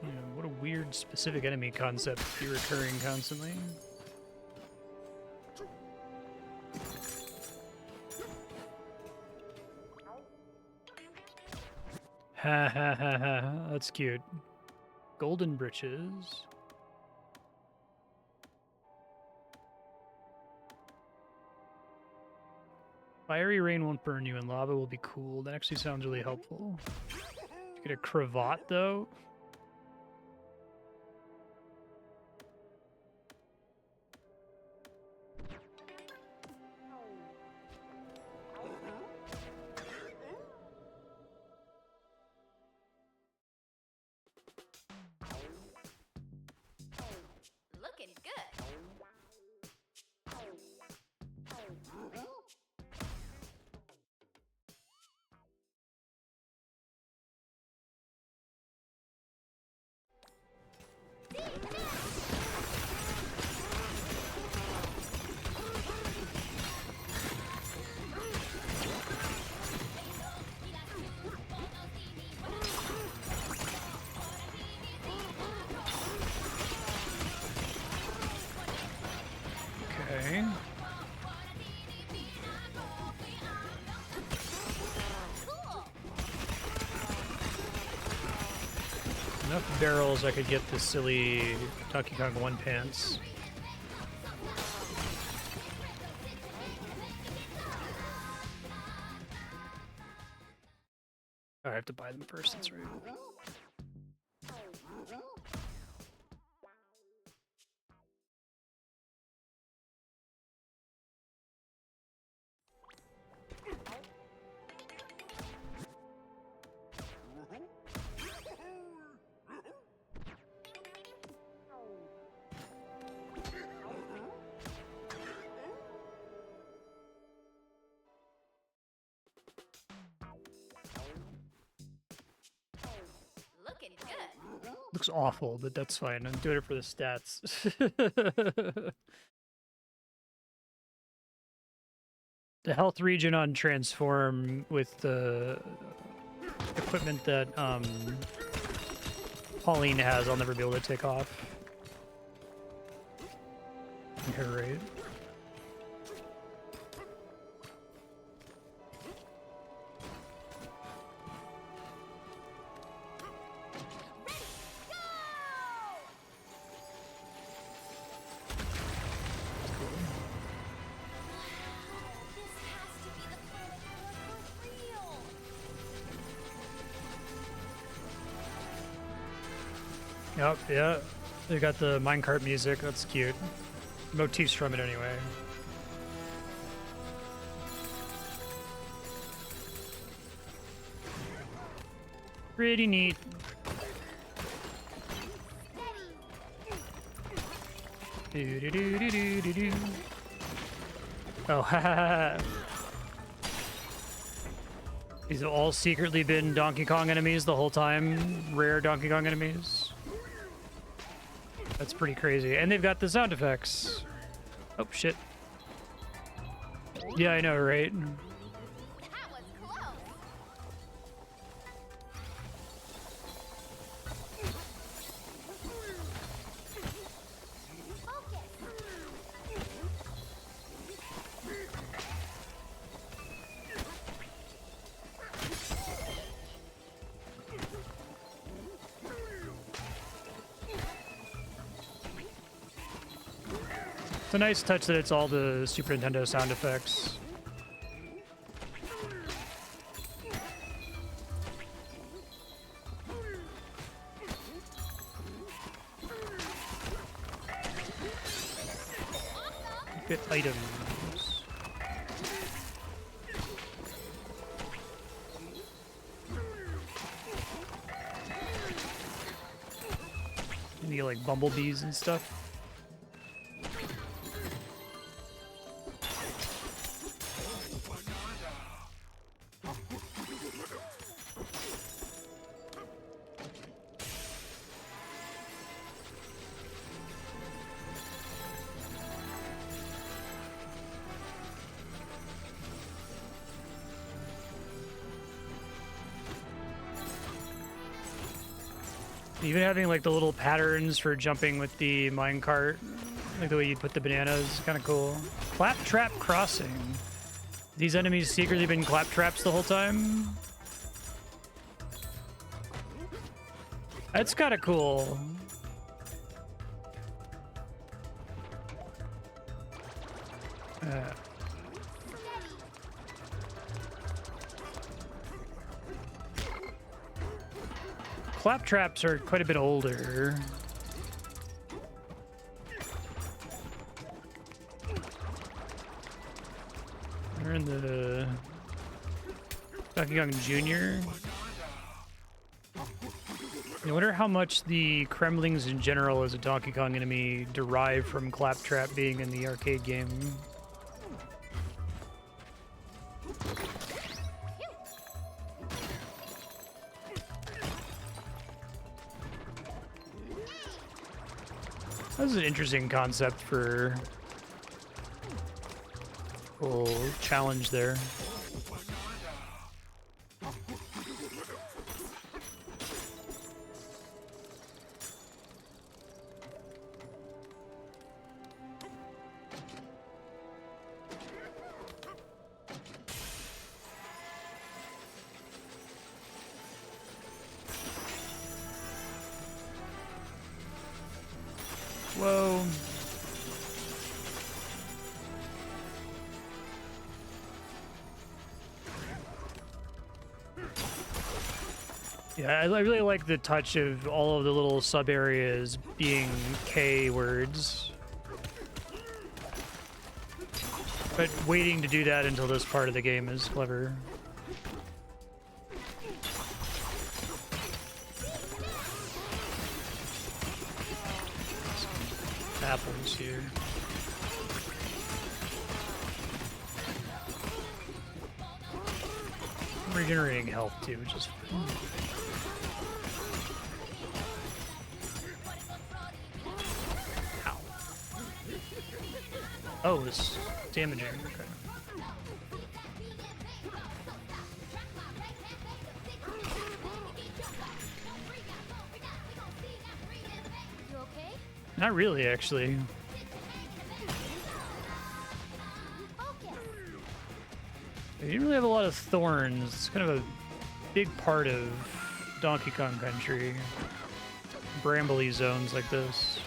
Yeah, what a weird specific enemy concept to be recurring constantly. Ha ha ha ha, that's cute. Golden britches. Fiery rain won't burn you and lava will be cool. That actually sounds really helpful. Get a cravat though. Looking good. Okay. Enough barrels I could get the silly Donkey Kong 1 pants. Oh, I have to buy them first, that's right. Looking good. Looks awful, but that's fine. I'm doing it for the stats. The health regen on transform with the equipment that Pauline has, I'll never be able to take off. Her rate. Yep, yeah. They got the minecart music. That's cute. Motifs from it anyway. Pretty neat. Do do do do do do do. Oh, ha ha ha. These have all secretly been Donkey Kong enemies the whole time. Rare Donkey Kong enemies. That's pretty crazy. And they've got the sound effects. Oh, shit. Yeah, I know, right? That was close. It's a nice touch that it's all the Super Nintendo sound effects. Get items. And you get like bumblebees and stuff. Even having like the little patterns for jumping with the minecart, like the way you put the bananas, is kind of cool. Claptrap Crossing. These enemies secretly been claptraps the whole time. That's kind of cool. Claptraps are quite a bit older. They're in the Donkey Kong Jr. I wonder how much the Kremlings in general as a Donkey Kong enemy derive from Claptrap being in the arcade game. That was an interesting concept for a little challenge there. Whoa. Yeah, I really like the touch of all of the little sub areas being K words. But waiting to do that until this part of the game is clever. Apples here. Regenerating health too, which is fun. Ow. Oh, it's damaging. Okay. You okay? Not really, actually. They didn't really have a lot of thorns. It's kind of a big part of Donkey Kong Country. Brambly zones like this.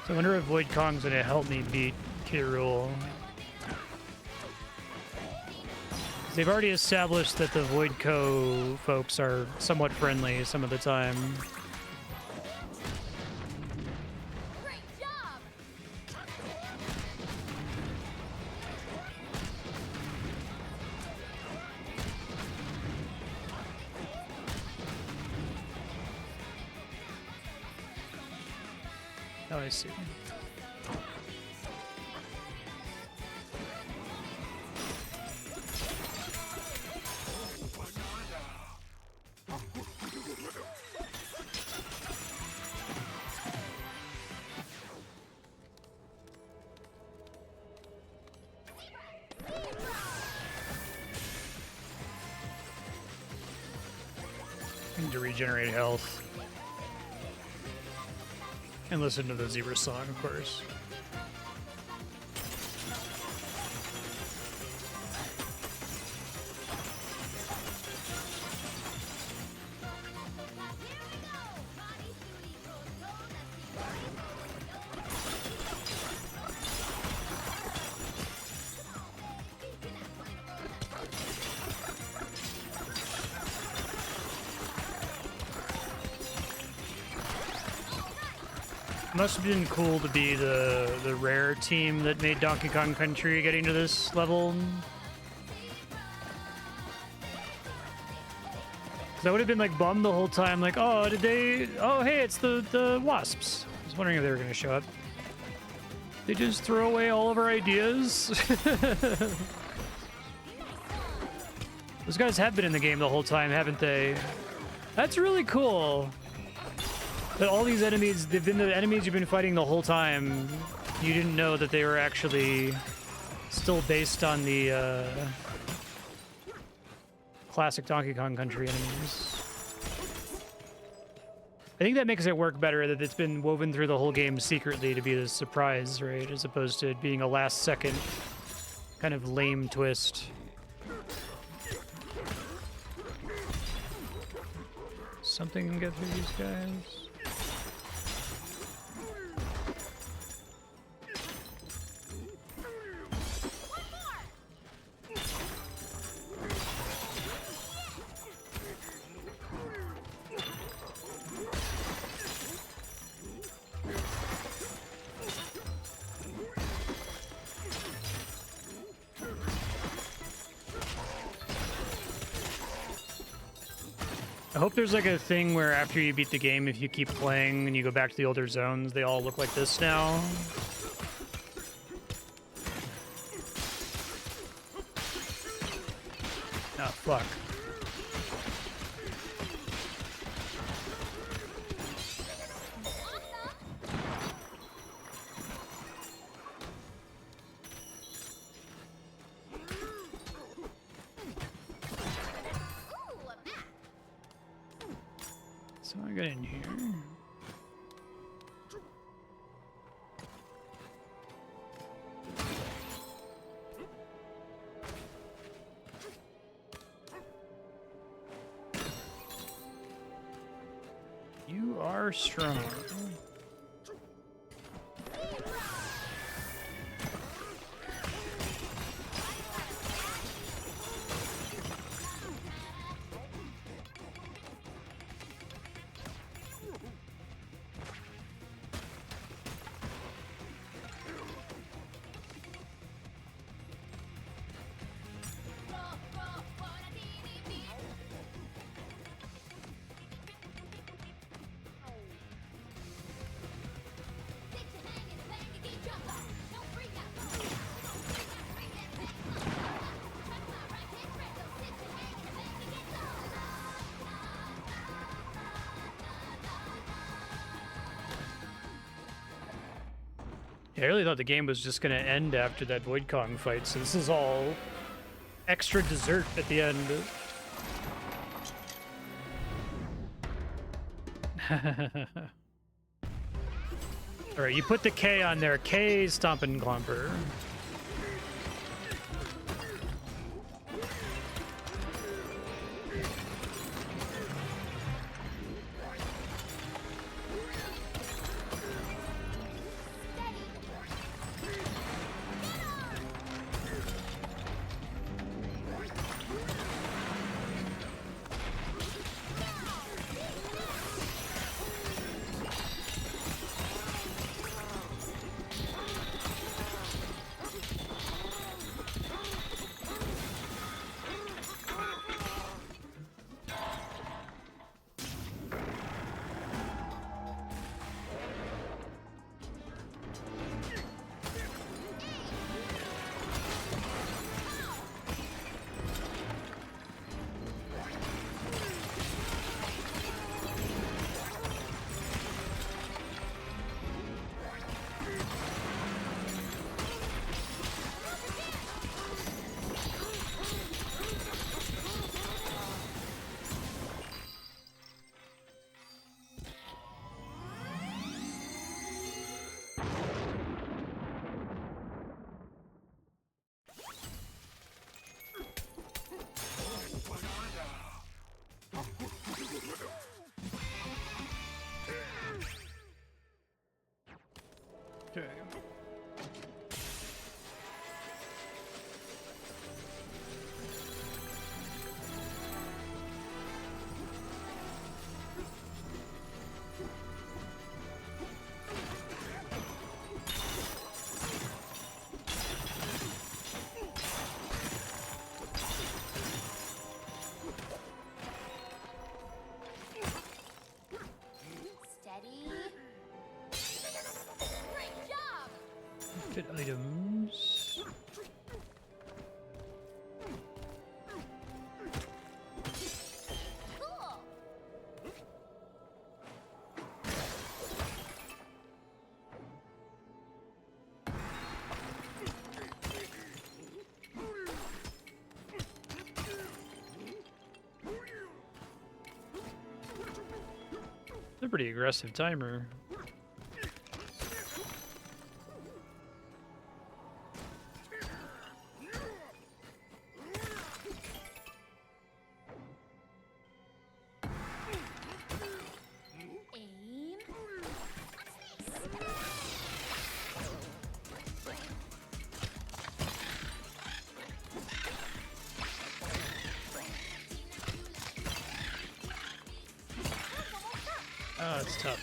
So I wonder if Void Kong's gonna help me beat K. Rool. They've already established that the Voidco folks are somewhat friendly some of the time. Great job! Oh, I see. Need to regenerate health. And listen to the zebra song, of course. Must have been cool to be the rare team that made Donkey Kong Country getting to this level. 'Cause I would have been like bummed the whole time, like, oh, did they? Oh, hey, it's the wasps. I was wondering if they were gonna show up. They just throw away all of our ideas. Those guys have been in the game the whole time, haven't they? That's really cool. But all these enemies, they've been the enemies you've been fighting the whole time. You didn't know that they were actually still based on the classic Donkey Kong Country enemies. I think that makes it work better that it's been woven through the whole game secretly to be the surprise, right? As opposed to it being a last second kind of lame twist. Something can get through these guys. I hope there's like a thing where after you beat the game, if you keep playing and you go back to the older zones, they all look like this now. Oh, fuck. So I got in here. You are strong. Yeah, I really thought the game was just going to end after that Void Kong fight, so this is all extra dessert at the end. Alright, you put the K on there. K Stompin' Glomper. Outfit items. Cool. It's a pretty aggressive timer. Aim. Oh, it's tough.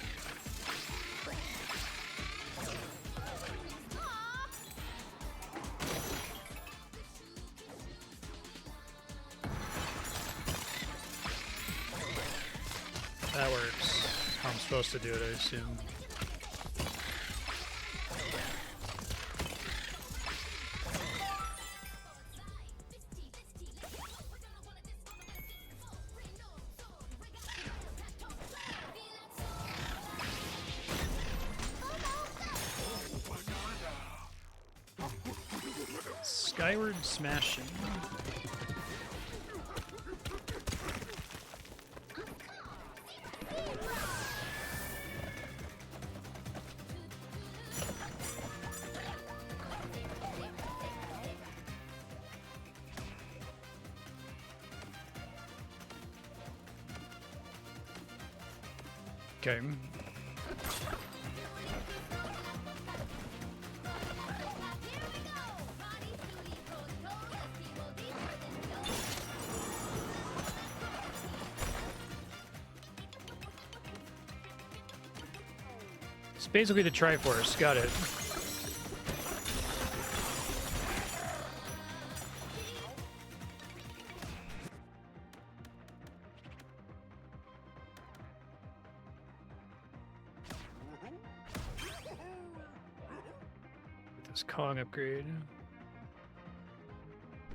That works. How I'm supposed to do it, I assume. Skyward smashing. Okay. It's basically the Triforce. Got it. This Kong upgrade.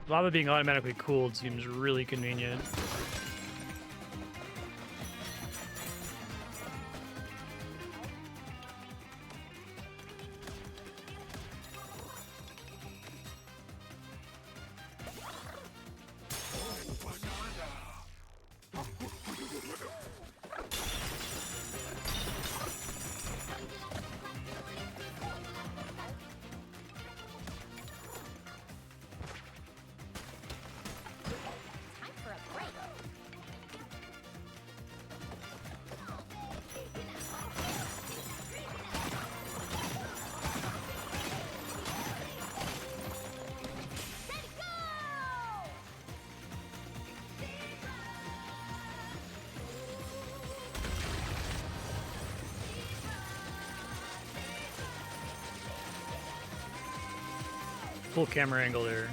Lava being automatically cooled seems really convenient. Time for a break. Ready, go! Full camera angle there.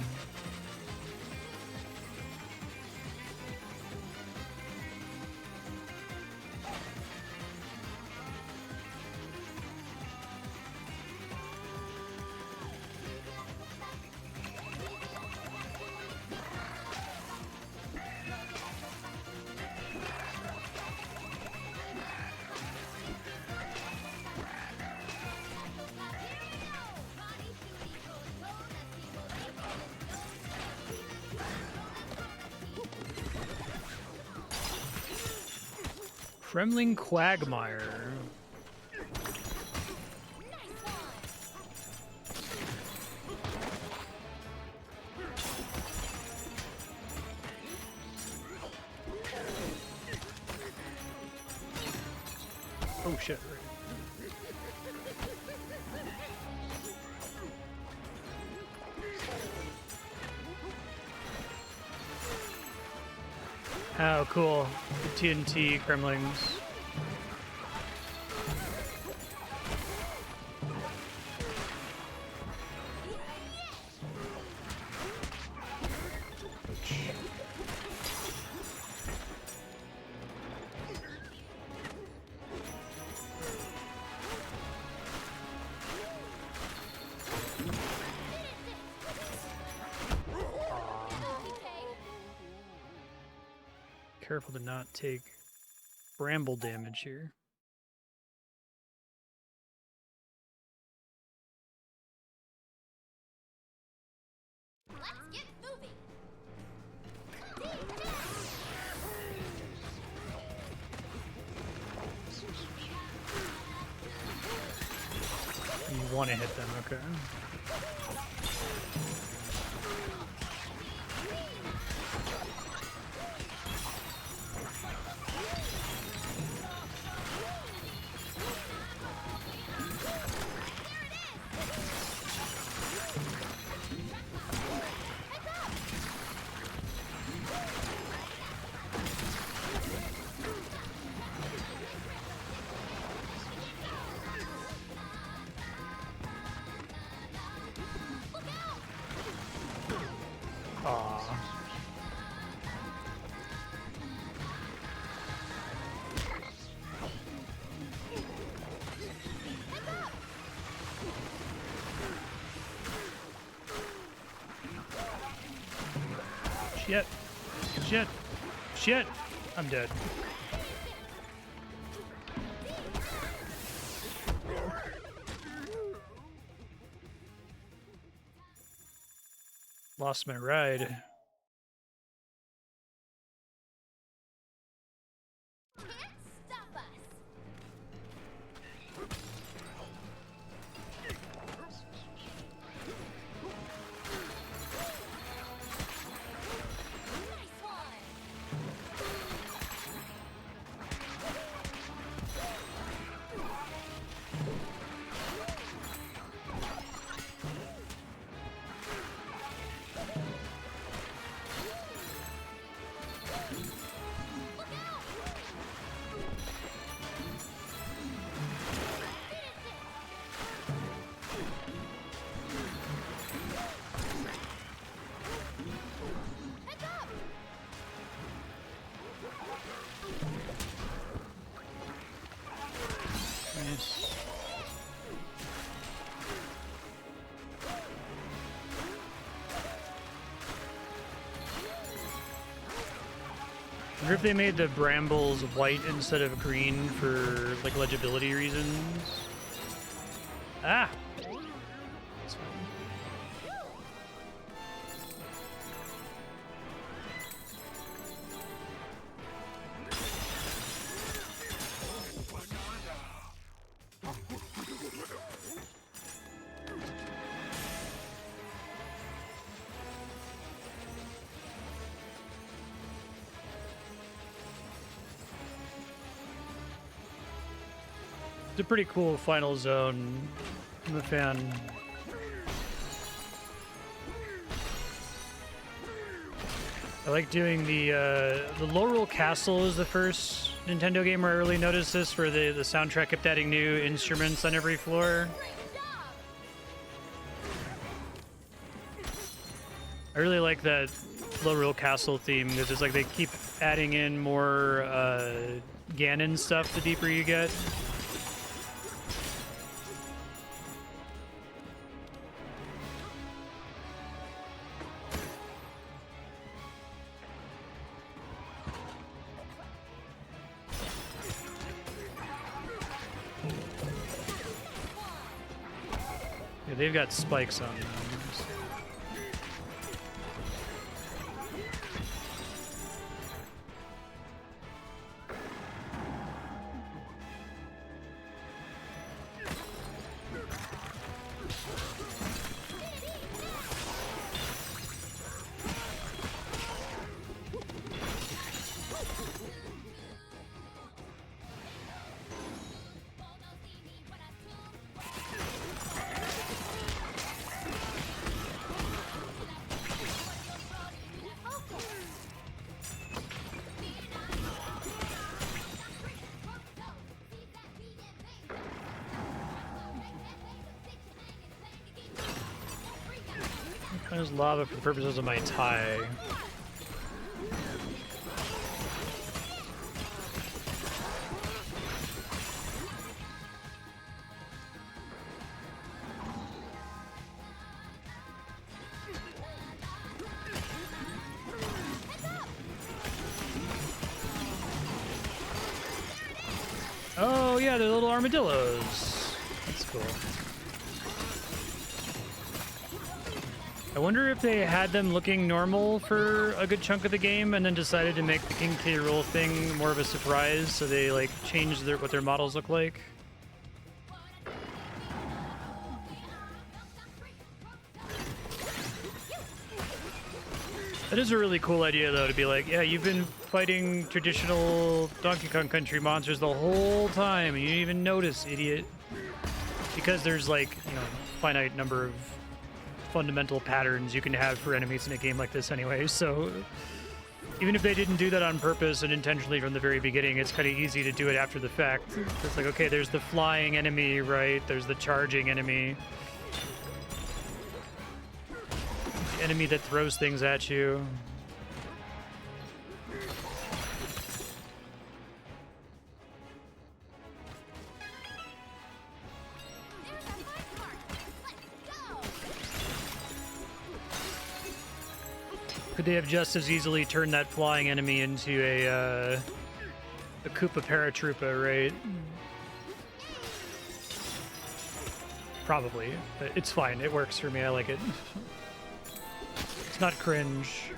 Kremling Quagmire. Nice one. Oh shit. Oh, cool. The TNT Kremlings. careful to not take bramble damage here. Let's get moving. You want to hit them, okay. Aw. Shit. Shit. Shit. I'm dead. Lost my ride. Can't stop us. Nice one. Nice. I wonder if they made the brambles white instead of green for like legibility reasons. Ah! That's fine. It's a pretty cool final zone. I'm a fan. I like doing the Laurel Castle is the first Nintendo game where I really noticed this, where the soundtrack kept adding new instruments on every floor. Great job. I really like that Laurel Castle theme because it's like they keep adding in more Ganon stuff the deeper you get. Yeah, they've got spikes on them. I use lava for the purposes of my tie. Oh yeah, they're little armadillos. That's cool. I wonder if they had them looking normal for a good chunk of the game and then decided to make the King K. Rool thing more of a surprise, so they like changed what their models look like. That is a really cool idea, though, to be like, yeah, you've been fighting traditional Donkey Kong Country monsters the whole time, and you didn't even notice, idiot. Because there's, like, you know, finite number of fundamental patterns you can have for enemies in a game like this anyway, so even if they didn't do that on purpose and intentionally from the very beginning, it's kind of easy to do it after the fact. It's like, okay, there's the flying enemy, right? There's the charging enemy. The enemy that throws things at you. Could they have just as easily turned that flying enemy into a Koopa Paratroopa, right? Probably, but it's fine. It works for me. I like it. It's not cringe.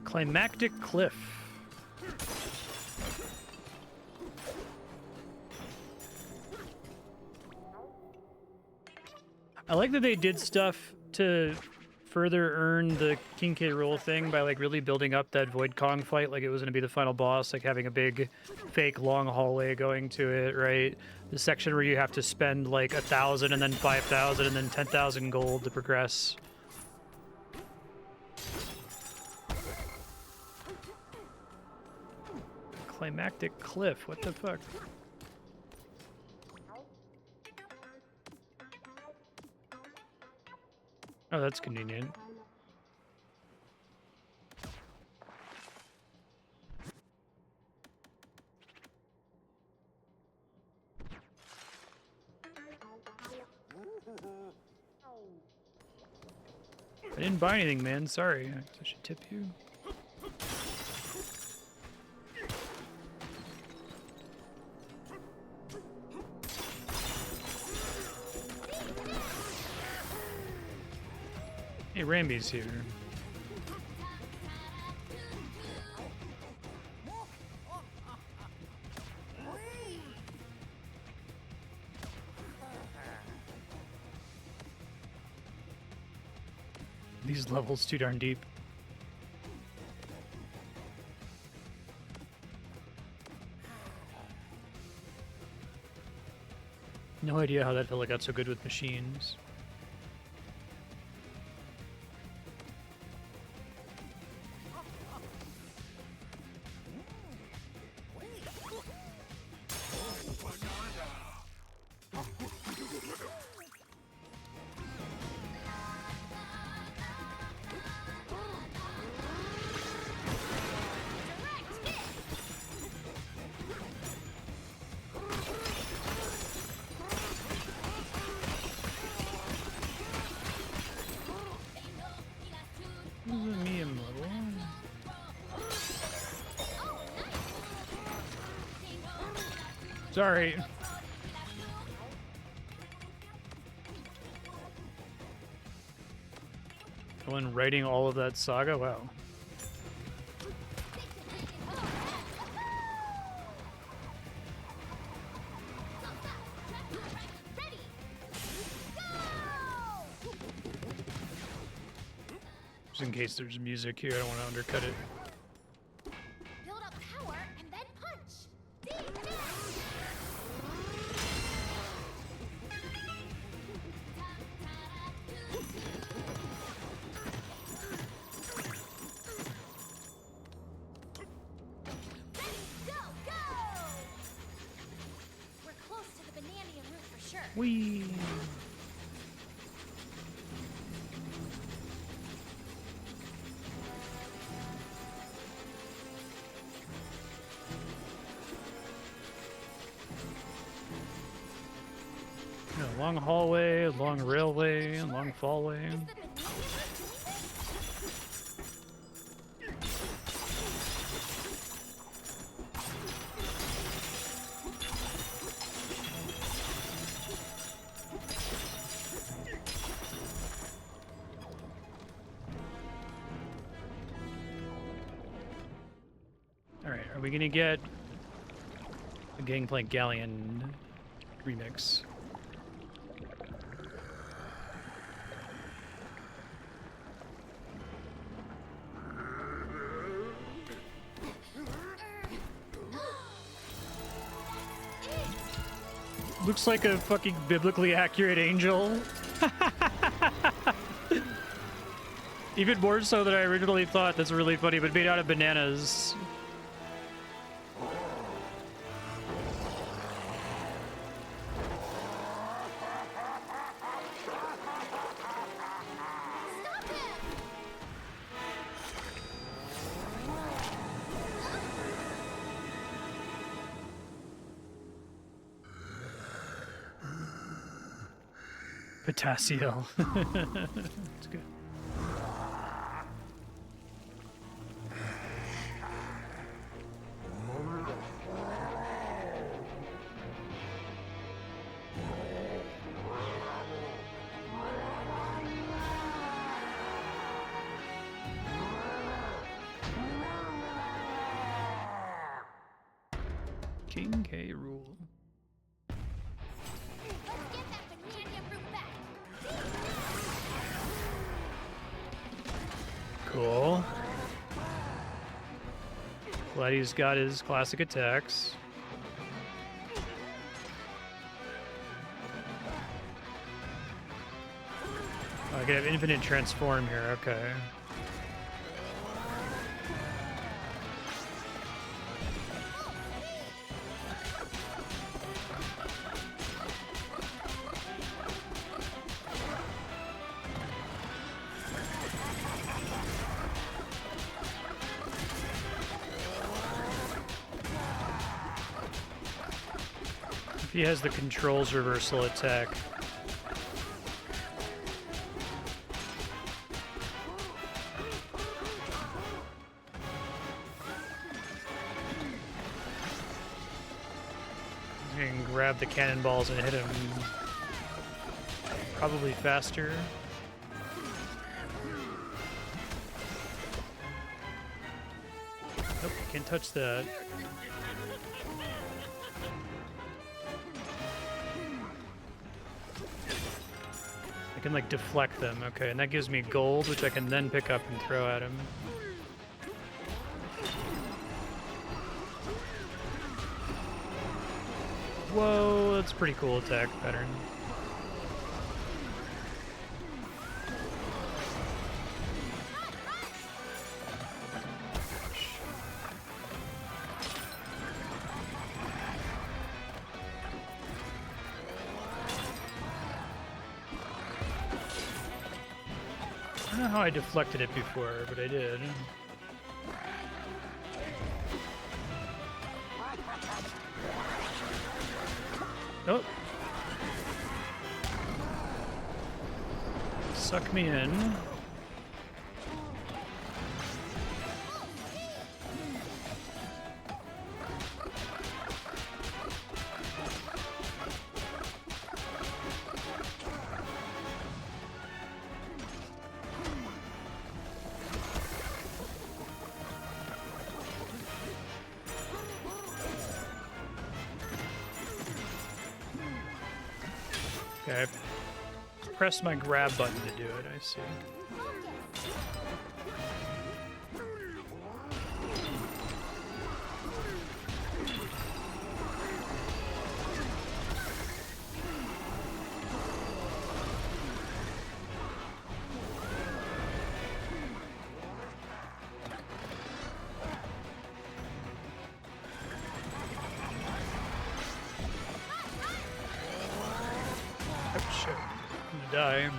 Climactic Cliff. I like that they did stuff to further earn the King K. Rool thing by like really building up that Void Kong fight like it was going to be the final boss, like having a big fake long hallway going to it, right? The section where you have to spend like 1,000 and then 5,000 and then 10,000 gold to progress. Climactic Cliff, what the fuck? Oh, that's convenient. I didn't buy anything, man. Sorry. I should tip you. Hey, Ramby's here. These levels too darn deep. No idea how that fella got so good with machines. Sorry. Someone writing all of that saga? Wow. Just in case there's music here, I don't want to undercut it. Build up power and then punch. Whee! long hallway, long railway, long fallway. Is the banana doing Alright, are we gonna get a Gangplank Galleon remix? Looks like a fucking biblically accurate angel. Even more so than I originally thought. That's really funny, but made out of bananas. Stop him! Potassium. It's good. King K. Rule. Let's get that banana fruit back. Cool. Glad he's got his classic attacks. Oh, I can have infinite transform here, okay. He has the controls reversal attack. You can grab the cannonballs and hit him probably faster. Nope, can't touch that. I can like deflect them, okay, and that gives me gold, which I can then pick up and throw at him. Whoa, that's a pretty cool attack pattern. I don't know how I deflected it before, but I did. Oh. Suck me in. Okay. Press my grab button to do it, I see. Oh shit. I'm gonna die.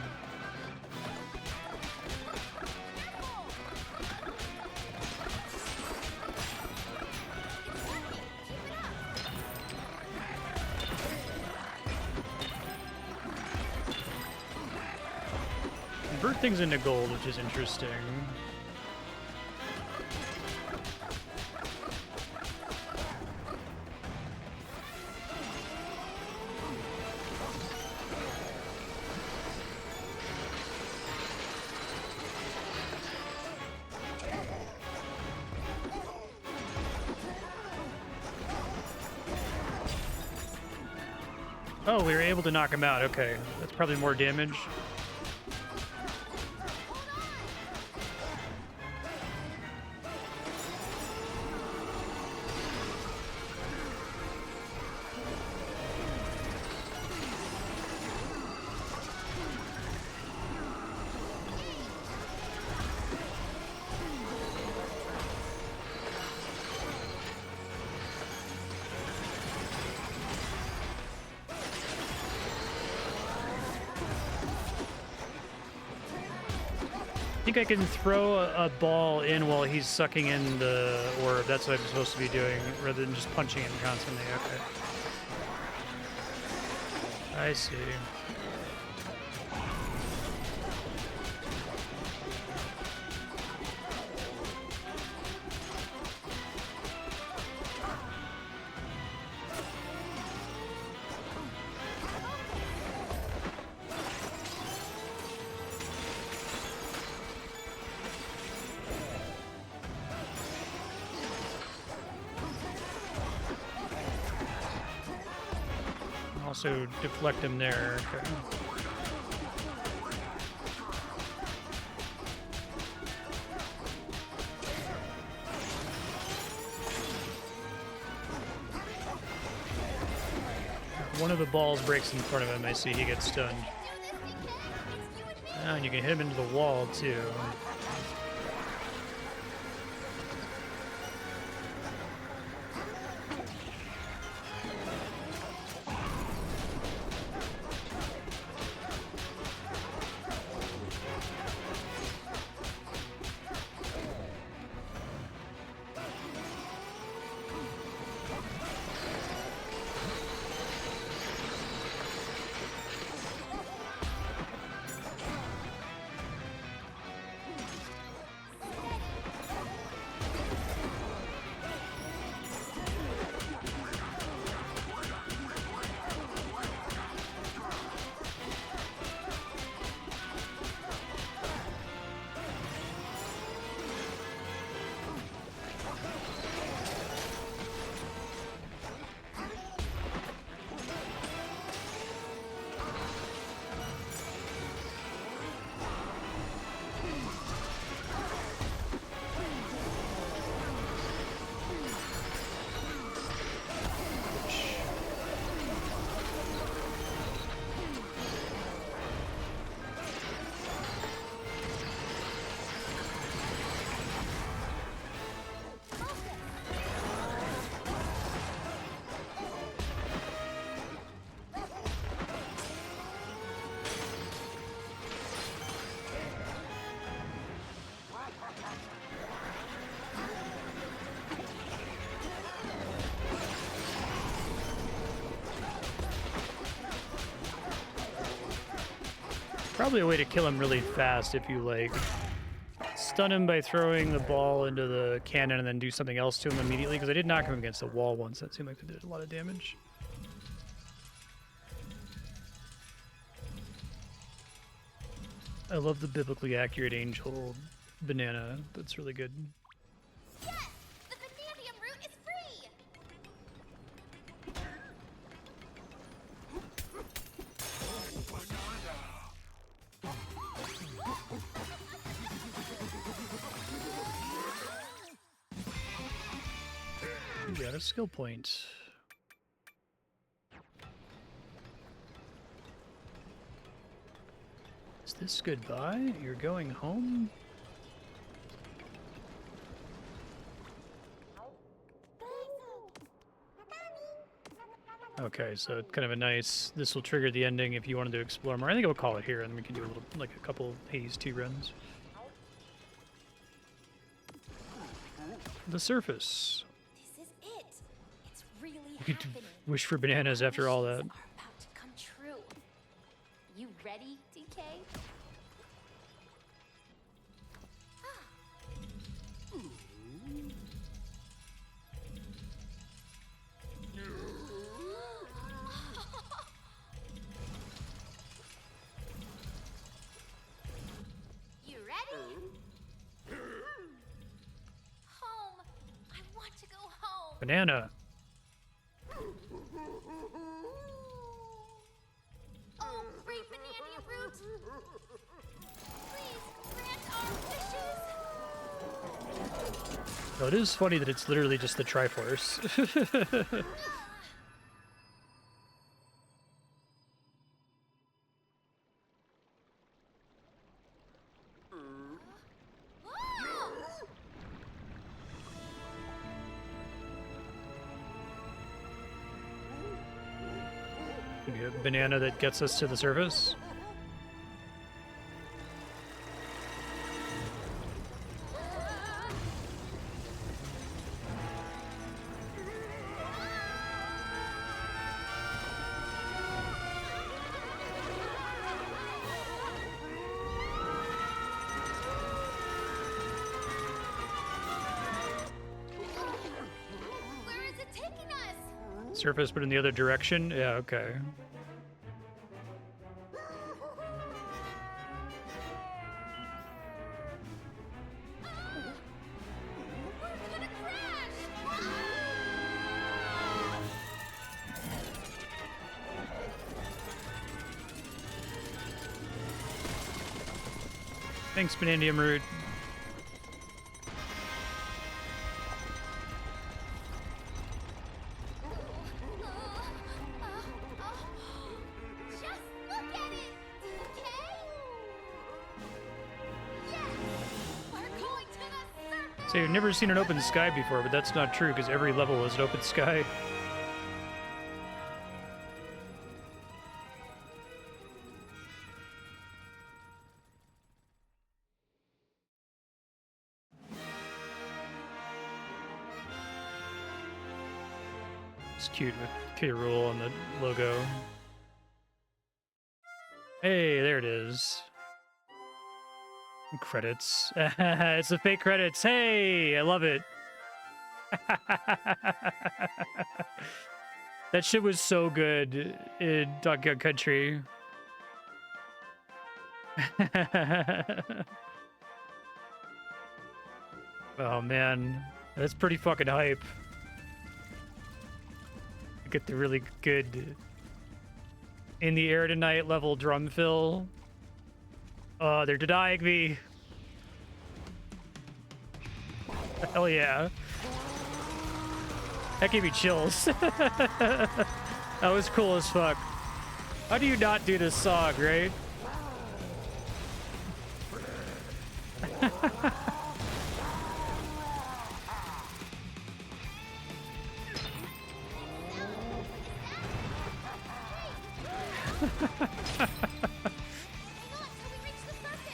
convert things into gold, which is interesting. Oh, we were able to knock him out. Okay, that's probably more damage. I think I can throw a ball in while he's sucking in the orb. That's what I'm supposed to be doing, rather than just punching him constantly. Okay. I see. Also deflect him there. Okay. One of the balls breaks in front of him. I see he gets stunned. Oh, and you can hit him into the wall too. Probably a way to kill him really fast if you, like, stun him by throwing the ball into the cannon and then do something else to him immediately, because I did knock him against the wall once. That seemed like it did a lot of damage. I love the biblically accurate angel banana. That's really good. Yes! The vanadium root is free! You got a skill point. Is this goodbye? You're going home? Okay, so kind of a nice, this will trigger the ending if you wanted to explore more. I think I'll call it here and we can do a little, like a couple Hades 2 runs. The surface. This is it. It's really You could happening. wish for bananas after all that. Wishes are about to come true. You ready, DK? Banana. Oh, great banana root! Please grant our wishes. Oh, it is funny that it's literally just the Triforce. Maybe a banana that gets us to the surface. Where is it taking us? Surface, but in the other direction? Yeah, okay. We're gonna crash! Thanks, Bananium Root. Just look at it, okay? Yes! We're going to the surface! So you've never seen an open sky before, but that's not true because every level is an open sky. It's cute with K. Rool on the logo. Hey, there it is. Credits. It's the fake credits. Hey, I love it. That shit was so good in Donkey Kong Country. Oh man, that's pretty fucking hype. Get the really good in the air tonight level drum fill. Oh, they're denying me. Hell yeah. That gave me chills. That was cool as fuck. How do you not do this song, right? Hang on till we reach the surface!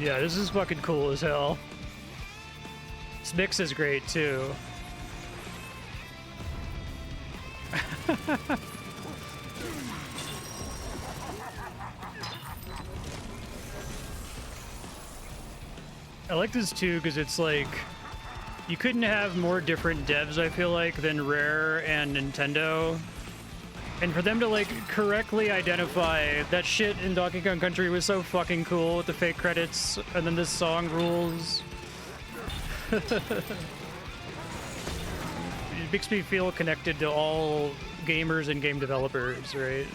Yeah, this is fucking cool as hell. This mix is great too. I like this too because it's like you couldn't have more different devs, I feel like, than Rare and Nintendo. And for them to like correctly identify that shit in Donkey Kong Country was so fucking cool with the fake credits, and then this song rules. It makes me feel connected to all gamers and game developers, right?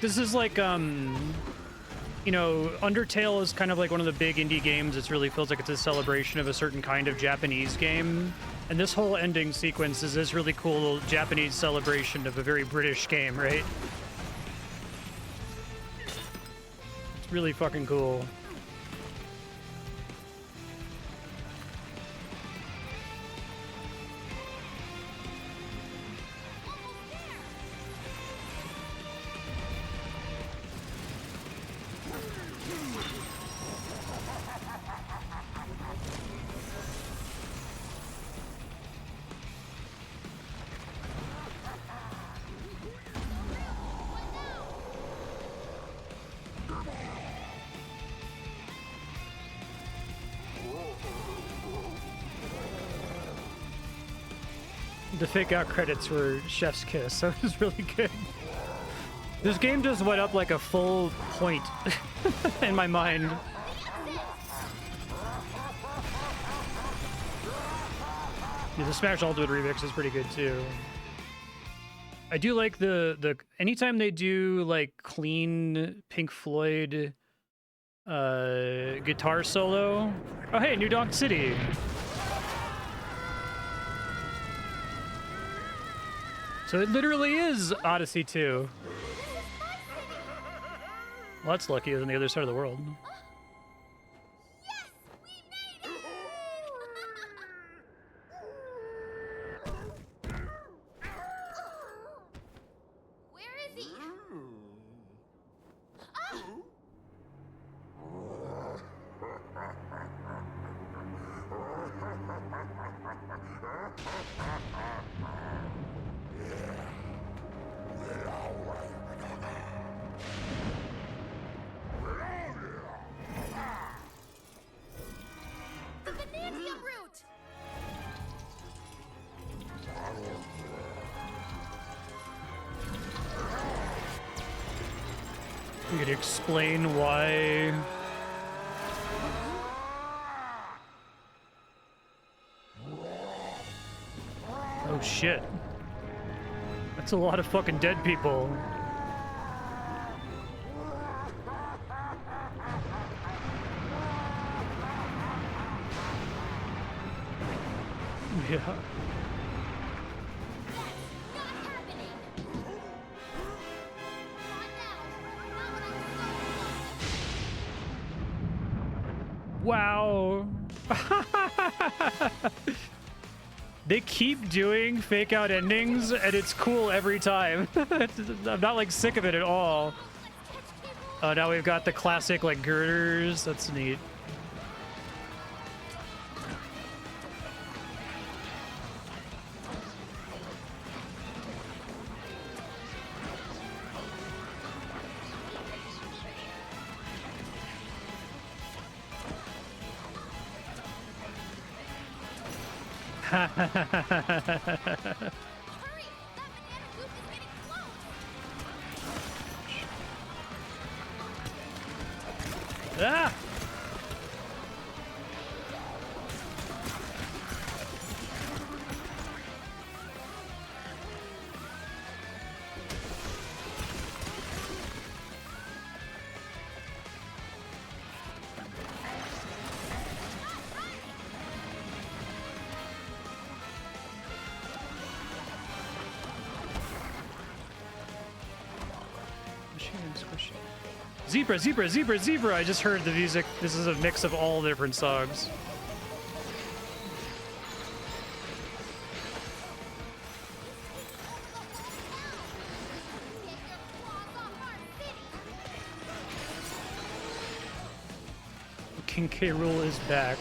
This is like you know, Undertale is kind of like one of the big indie games. It really feels like it's a celebration of a certain kind of Japanese game. And this whole ending sequence is this really cool Japanese celebration of a very British game, right? It's really fucking cool. the fake out credits were Chef's Kiss, so it was really good. This game just went up like a full point in my mind. Yeah, the Smash Ultimate remix is pretty good too. I do like the anytime they do like clean Pink Floyd guitar solo. Oh hey, New Donk City. So it literally is Odyssey 2. Well, that's lucky on the other side of the world. Yes, we made it! Where is he? Ah! The Bananza route! You could explain why. Oh shit. That's a lot of fucking dead people. Yeah. Not happening! Not now. Not when I'm so Wow. They keep doing fake out endings and it's cool every time. I'm not like sick of it at all. Now we've got the classic like girders. That's neat. Hurry! That banana loop is getting close! Ah! Zebra, zebra, zebra, zebra. I just heard the music. This is a mix of all different songs. Get your claws off our city! King K. Rool is back.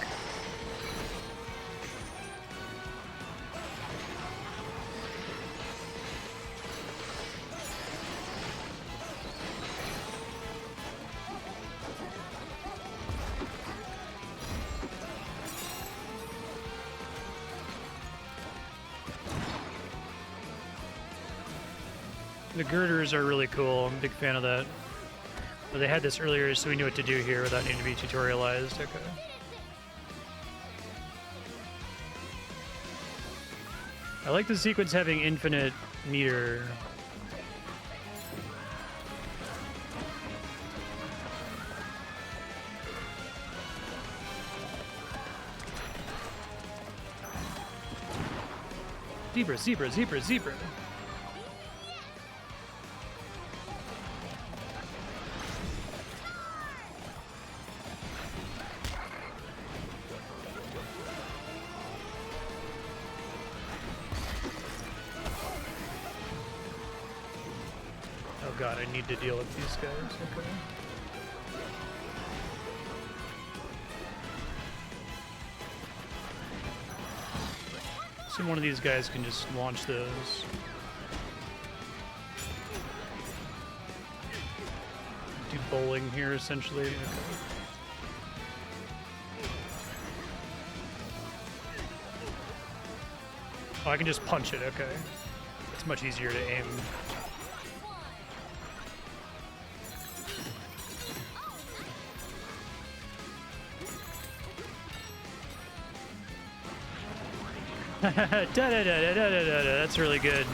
The girders are really cool. I'm a big fan of that. But they had this earlier, so we knew what to do here without needing to be tutorialized. Okay. I like the sequence having infinite meter. Zebra, zebra, zebra, zebra. Oh god, I need to deal with these guys. Okay. So one of these guys can just launch those. Do bowling here, essentially. Okay. Oh, I can just punch it, okay. It's much easier to aim. Da-da-da-da-da-da-da. That's really good.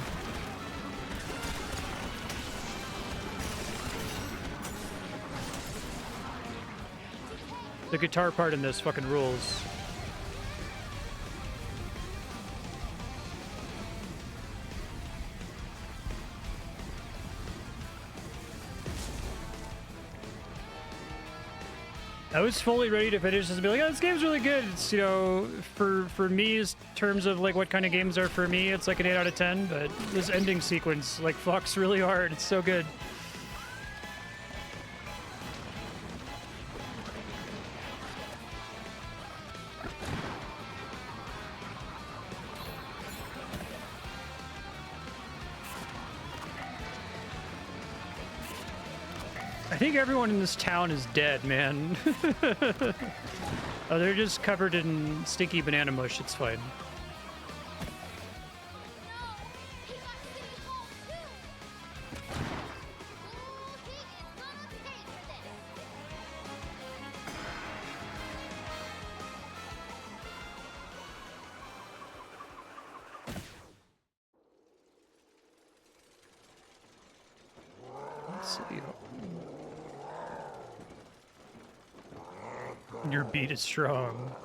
The guitar part in this fucking rules. I was fully ready to finish this and be like, oh, this game's really good. It's, you know, for me, in terms of like what kind of games are for me, it's like an 8 out of 10, but this ending sequence like fucks really hard. It's so good. I think everyone in this town is dead, man. Oh, they're just covered in stinky banana mush. It's fine. He got City Hall too. Ooh, he is gonna pay for this. Let's see. Your beat is strong.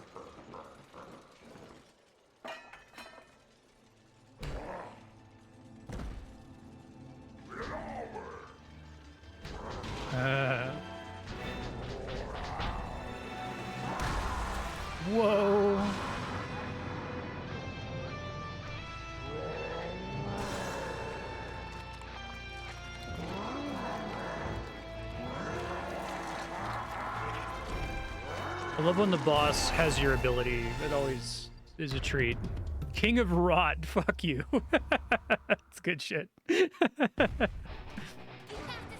Whoa. I love when the boss has your ability. It always is a treat. King of Rot, fuck you. That's good shit. You have to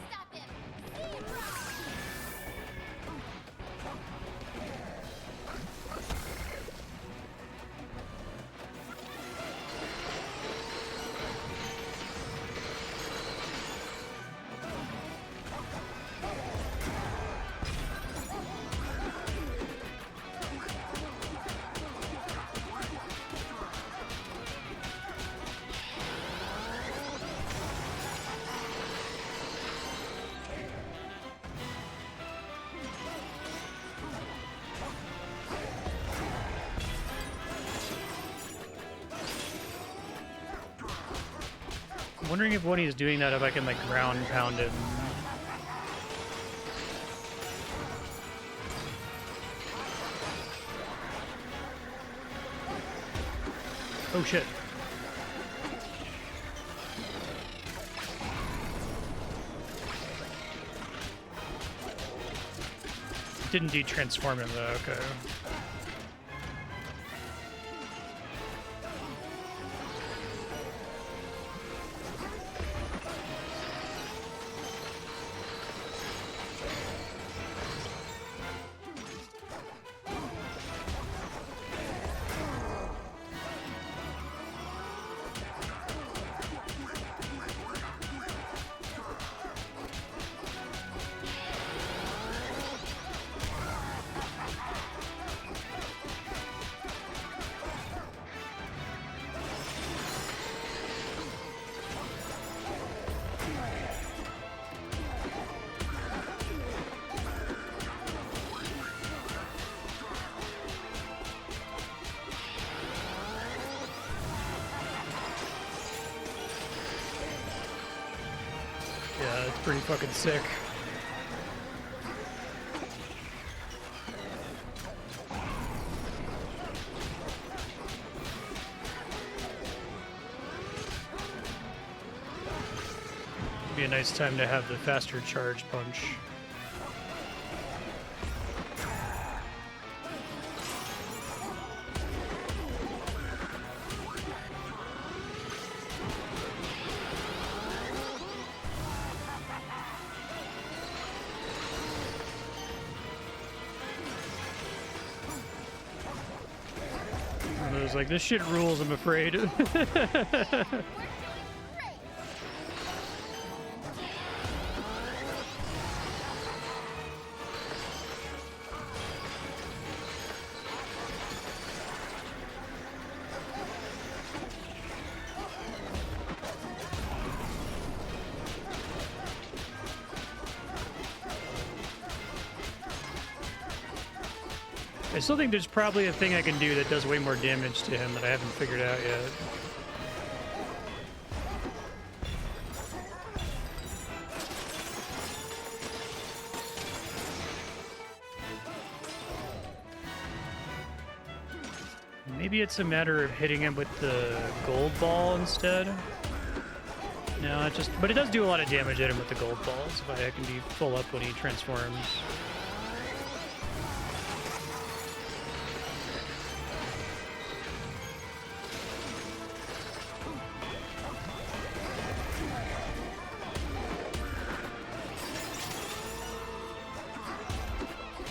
stop him. Zebra! I'm wondering if when he's doing that, if I can like ground pound him. Oh shit. Didn't de-transform him though, okay. Yeah, it's pretty fucking sick. Be a nice time to have the faster charge punch. was like, this shit rules, I'm afraid. We're doing great. I still think there's probably a thing I can do that does way more damage to him that I haven't figured out yet. Maybe it's a matter of hitting him with the gold ball instead. No, but it does do a lot of damage at him with the gold balls if I can be full up when he transforms.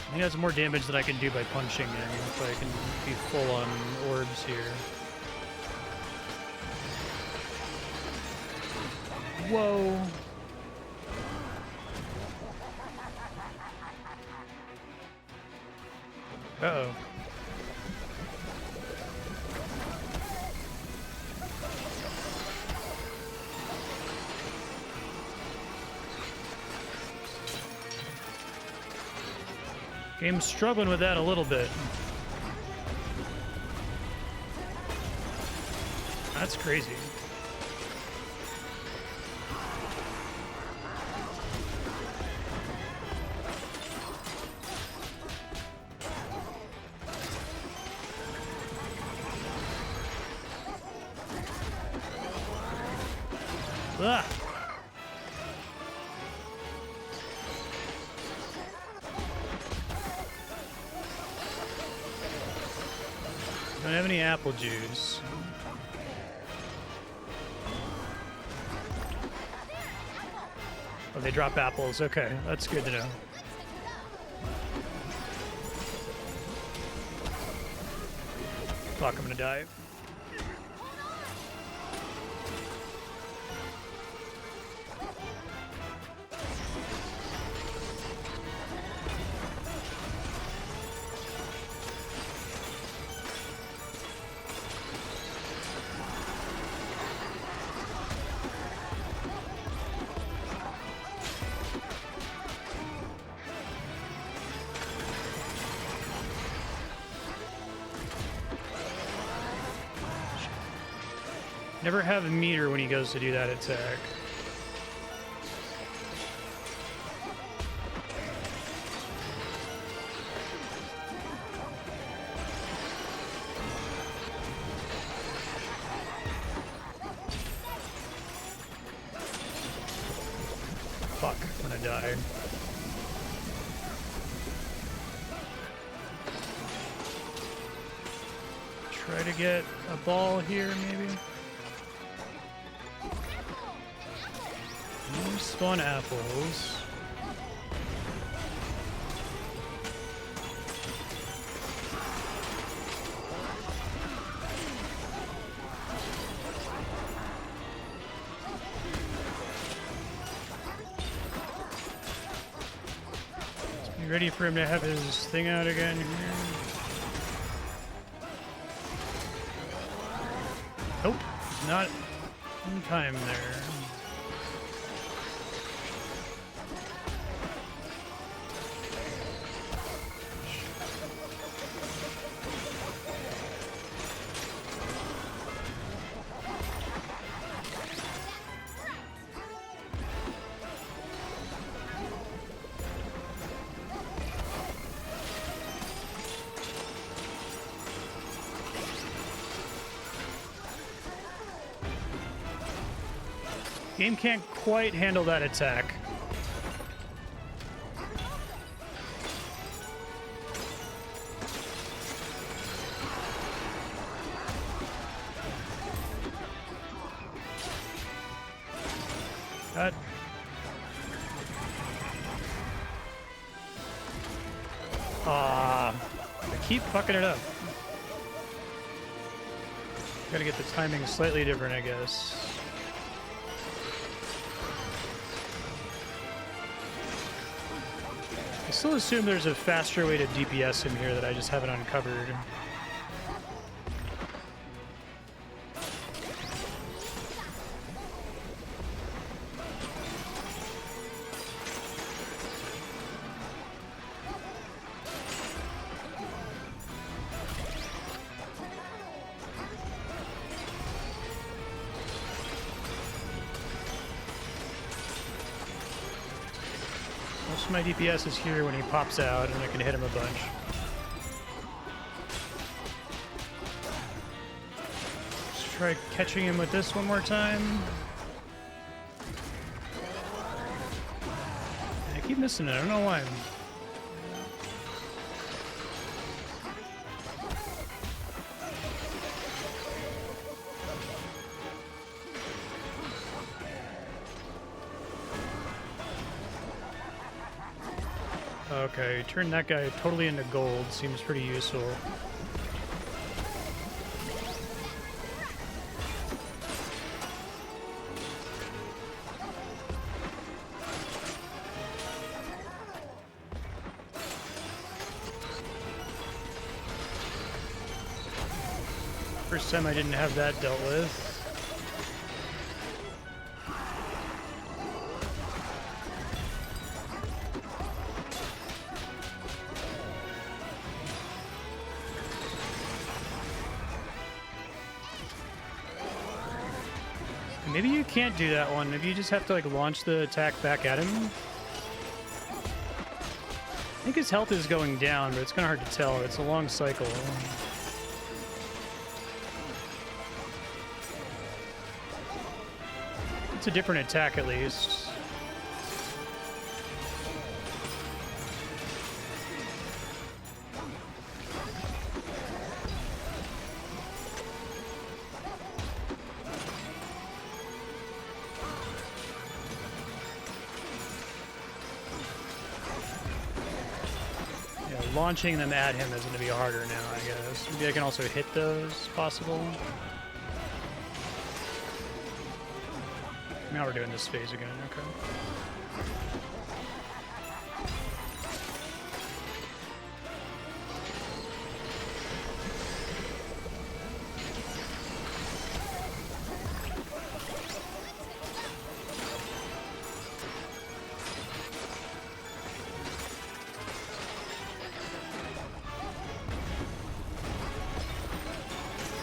I think that's more damage than I can do by punching him if I can be full on orbs here. Whoa. Uh-oh. Game's struggling with that a little bit. That's crazy. Ah. Don't have any apple juice. Oh, they drop apples. Okay, that's good to know. Fuck, I'm gonna die. Never have a meter when he goes to do that attack. Fuck, I'm gonna die. Try to get a ball here, maybe? Spawn apples. Let's be ready for him to have his thing out again here. Nope, he's not in time there. Game can't quite handle that attack. That... I keep fucking it up. Gotta get the timing slightly different, I guess. I still assume there's a faster way to DPS him here that I just haven't uncovered. Most of my DPS is here when he pops out, and I can hit him a bunch. Let's try catching him with this one more time. I keep missing it, I don't know why. Okay, turn that guy totally into gold. Seems pretty useful. First time I didn't have that dealt with. Maybe you can't do that one. Maybe you just have to like launch the attack back at him. I think his health is going down, but it's kind of hard to tell. It's a long cycle. It's a different attack at least. Launching them at him is going to be harder now, I guess. Maybe I can also hit those, possible. Now we're doing this phase again, okay.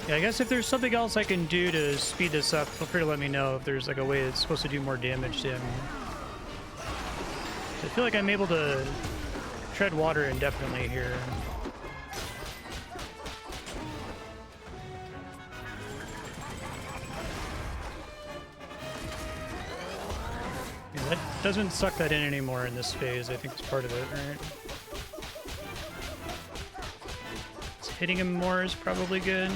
Yeah, I guess if there's something else I can do to speed this up, feel free to let me know if there's like a way that's supposed to do more damage to him. I feel like I'm able to tread water indefinitely here. Yeah, that doesn't suck that in anymore in this phase. I think it's part of it, right? Hitting him more is probably good.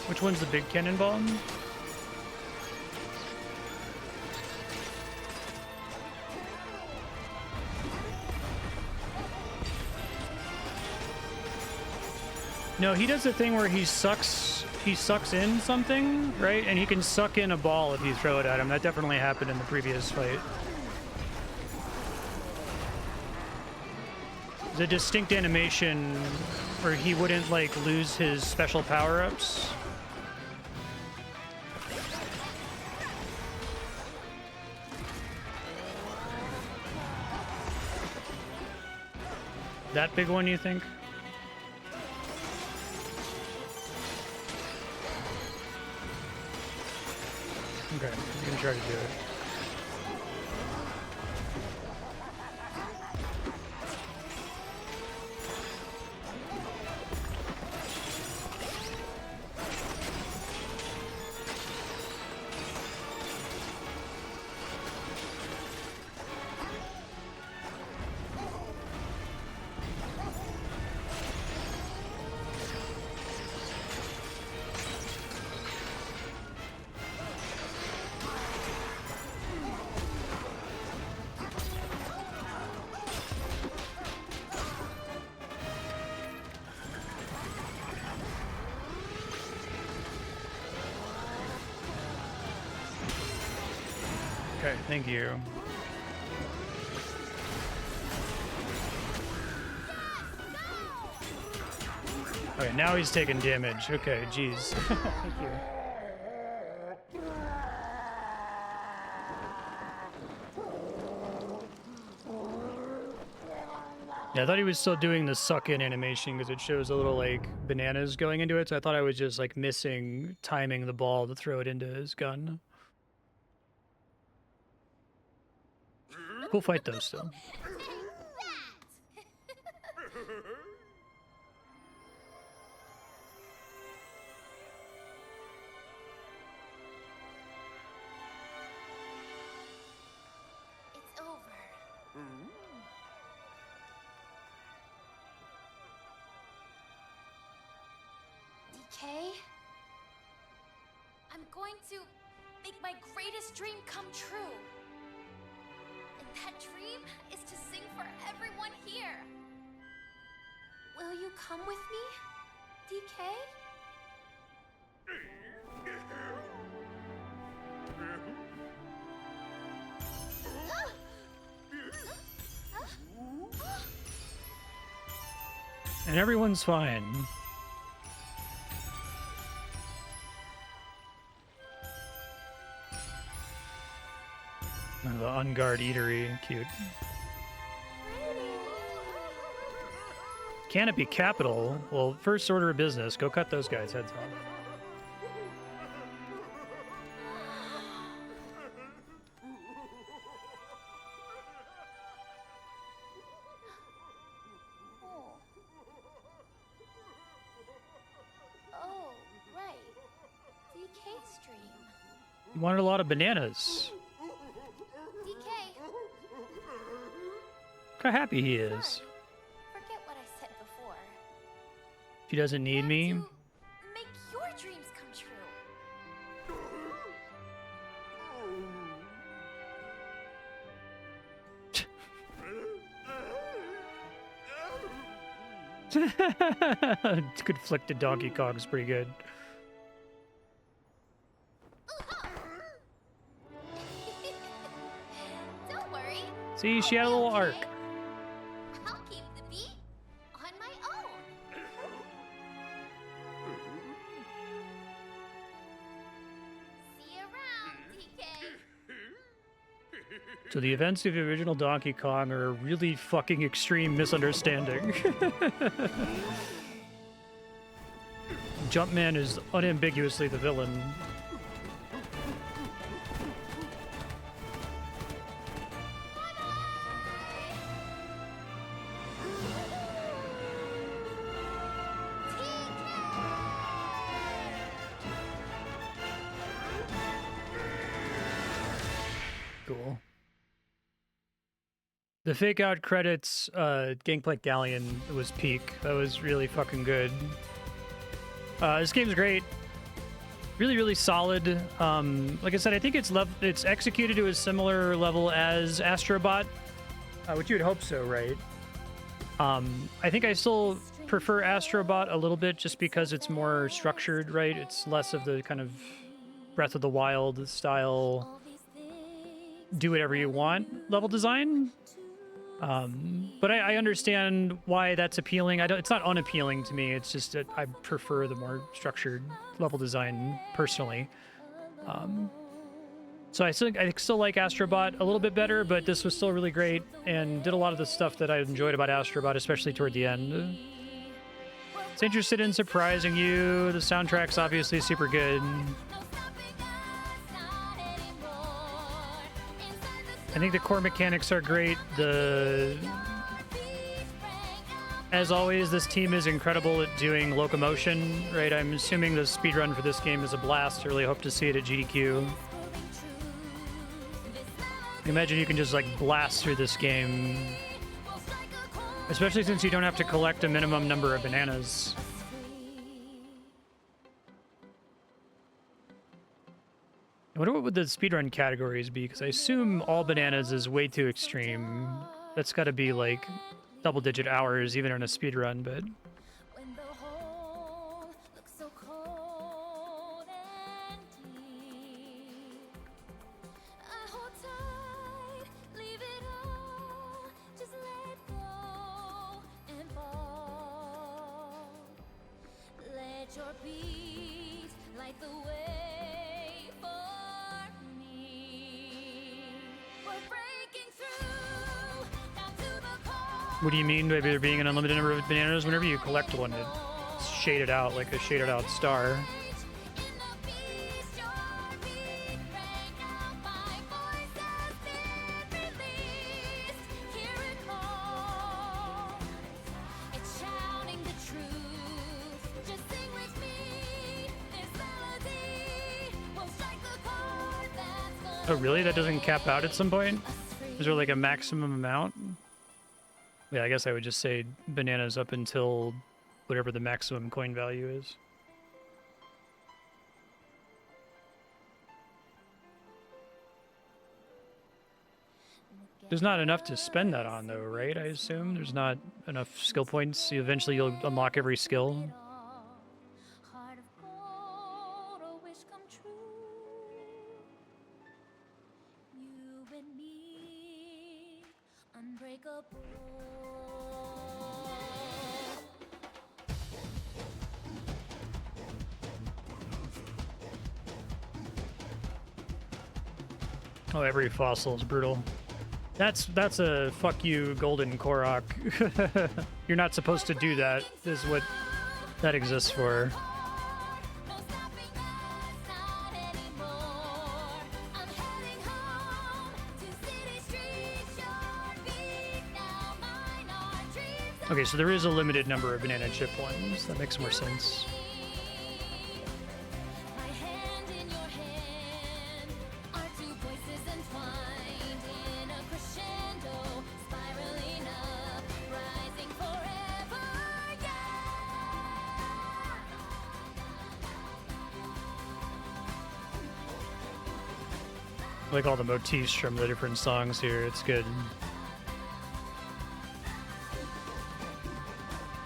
Which one's the big cannonball? No, he does the thing where he sucks in something, right? And he can suck in a ball if you throw it at him. That definitely happened in the previous fight. There's a distinct animation where he wouldn't, like, lose his special power-ups. That big one, you think? Okay, I'm gonna try to do it. Okay, thank you. Okay, now he's taking damage. Okay, jeez. Thank you. Yeah, I thought he was still doing the suck-in animation because it shows a little, like, bananas going into it, so I thought I was just, like, missing timing the ball to throw it into his gun. Cool fight, though, still. It's over. DK? I'm going to make my greatest dream come true. And that dream is to sing for everyone here. Will you come with me, DK? And everyone's fine. Oh, the Unguard Eatery, cute. Canopy Capital? Well, first order of business, go cut those guys' heads off. Oh, right. DK stream. You wanted a lot of bananas. DK, Look how happy he is. forget what I said before. She doesn't need me. To make your dreams come true. Good flick to Donkey Kong's pretty good. Don't worry. See, she had a little arc. I'll keep the beat on my own. See you around, DK. So the events of the original Donkey Kong are a really fucking extreme misunderstanding. Jumpman is unambiguously the villain. Cool. The fake out credits, Gangplank Galleon was peak. That was really fucking good. This game's great. Really, really solid. Like I said, I think it's executed to a similar level as Astrobot, which you would hope so, right? I think I still prefer Astrobot a little bit just because it's more structured, right? It's less of the kind of Breath of the Wild style do whatever you want level design. But I understand why that's appealing. It's not unappealing to me. It's just that I prefer the more structured level design personally. So I still like Astrobot a little bit better, but this was still really great and did a lot of the stuff that I enjoyed about Astrobot, especially toward the end. It's interested in surprising you. The soundtrack's obviously super good. I think the core mechanics are great. As always, this team is incredible at doing locomotion, right? I'm assuming the speedrun for this game is a blast. I really hope to see it at GDQ. Imagine you can just, like, blast through this game. Especially since you don't have to collect a minimum number of bananas. I wonder what would the speedrun categories be, because I assume all bananas is way too extreme. That's got to be like double-digit hours, even in a speedrun, but... When the hole looks so cold and deep, I hold tight. your beat, light the way for me. We're breaking through down to the core. What do you mean by there being an unlimited number of bananas? Whenever you collect one, it's shaded out like a shaded out star. Oh, really? That doesn't cap out at some point? Is there like a maximum amount? Yeah, I guess I would just say bananas up until whatever the maximum coin value is. There's not enough to spend that on, though, right? I assume there's not enough skill points. Eventually, you'll unlock every skill. Heart of gold, a wish come true. You and me, unbreakable. Oh, every fossil is brutal. That's a fuck you, Golden Korok. You're not supposed to do that, is what that exists for. No stopping us, not anymore. I'm heading home to city streets, your beat now mine are dreams. Okay, so there is a limited number of banana chip ones. That makes more sense. My hand in your hand, our two voices entwined in a crescendo, spiraling up, rising forever, I like all the motifs from the different songs here. It's good.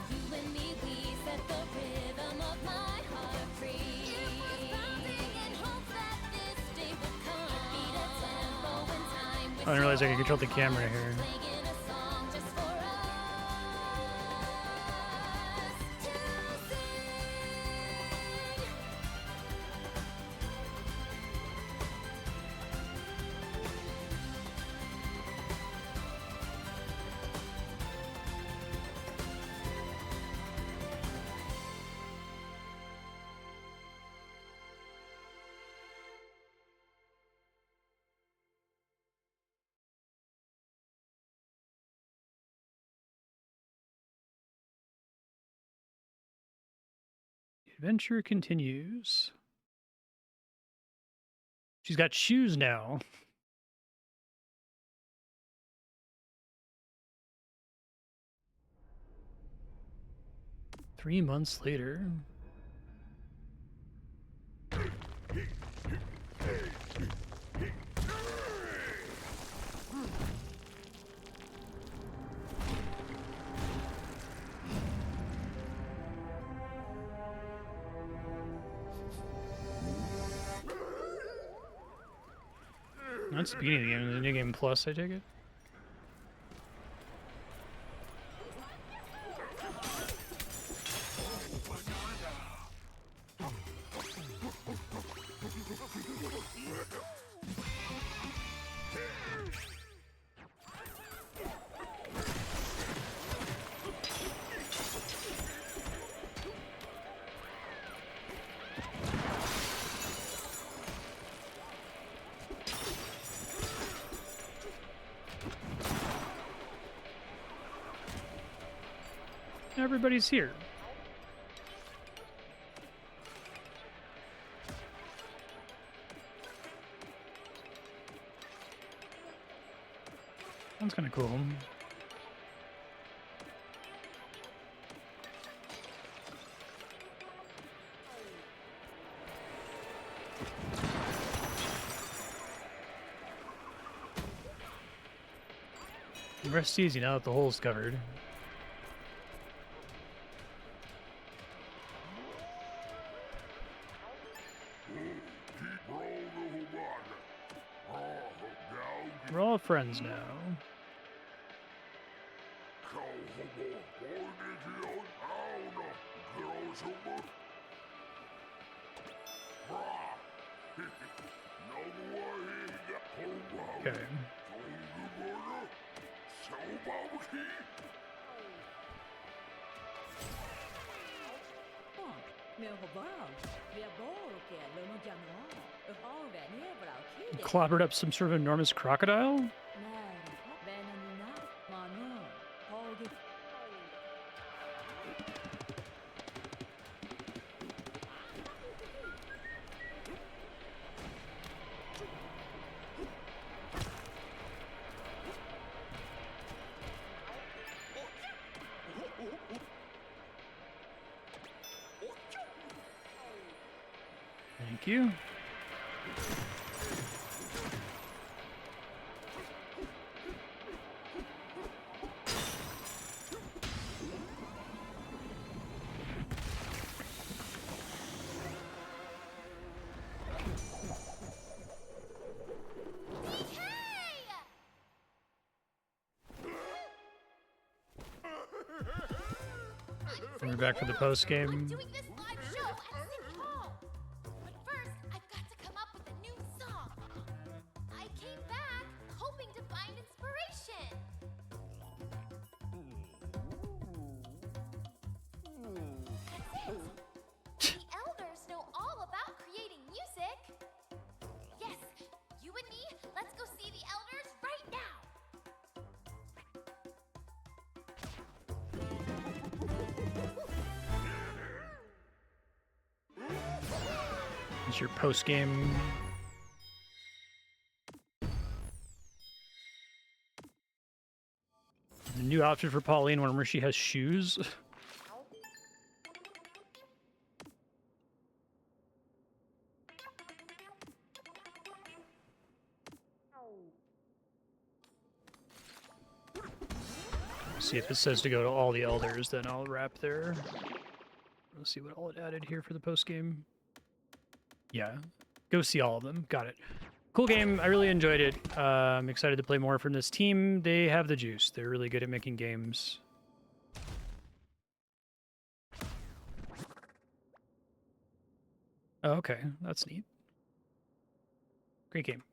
You and me, we set the rhythm of my heart free. Pounding in hopes that this day would come. Beat a tempo in time with I didn't realize I could control the camera here. playing a song just for us to sing. The adventure continues. She's got shoes now. Three months later. That's the beginning of the game. The new game plus, I take it. Everybody's here. That's kind of cool. Rest easy now that the hole's covered. We're all friends now. Okay. Clobbered up some sort of enormous crocodile? Thank you. We're back for the post game. Doing this live show at City Hall. But first, I've got to come up with a new song. I came back hoping to find inspiration. That's it. The elders know all about creating music. Yes, you and me, let's go see the elders right now. It's your post game. The new outfit for Pauline, one where she has shoes. See if it says to go to all the elders, then I'll wrap there. Let's see what all it added here for the post game. Yeah, go see all of them. Got it. Cool game. I really enjoyed it. I'm excited to play more from this team. They have the juice. They're really good at making games. Oh, okay. That's neat. Great game.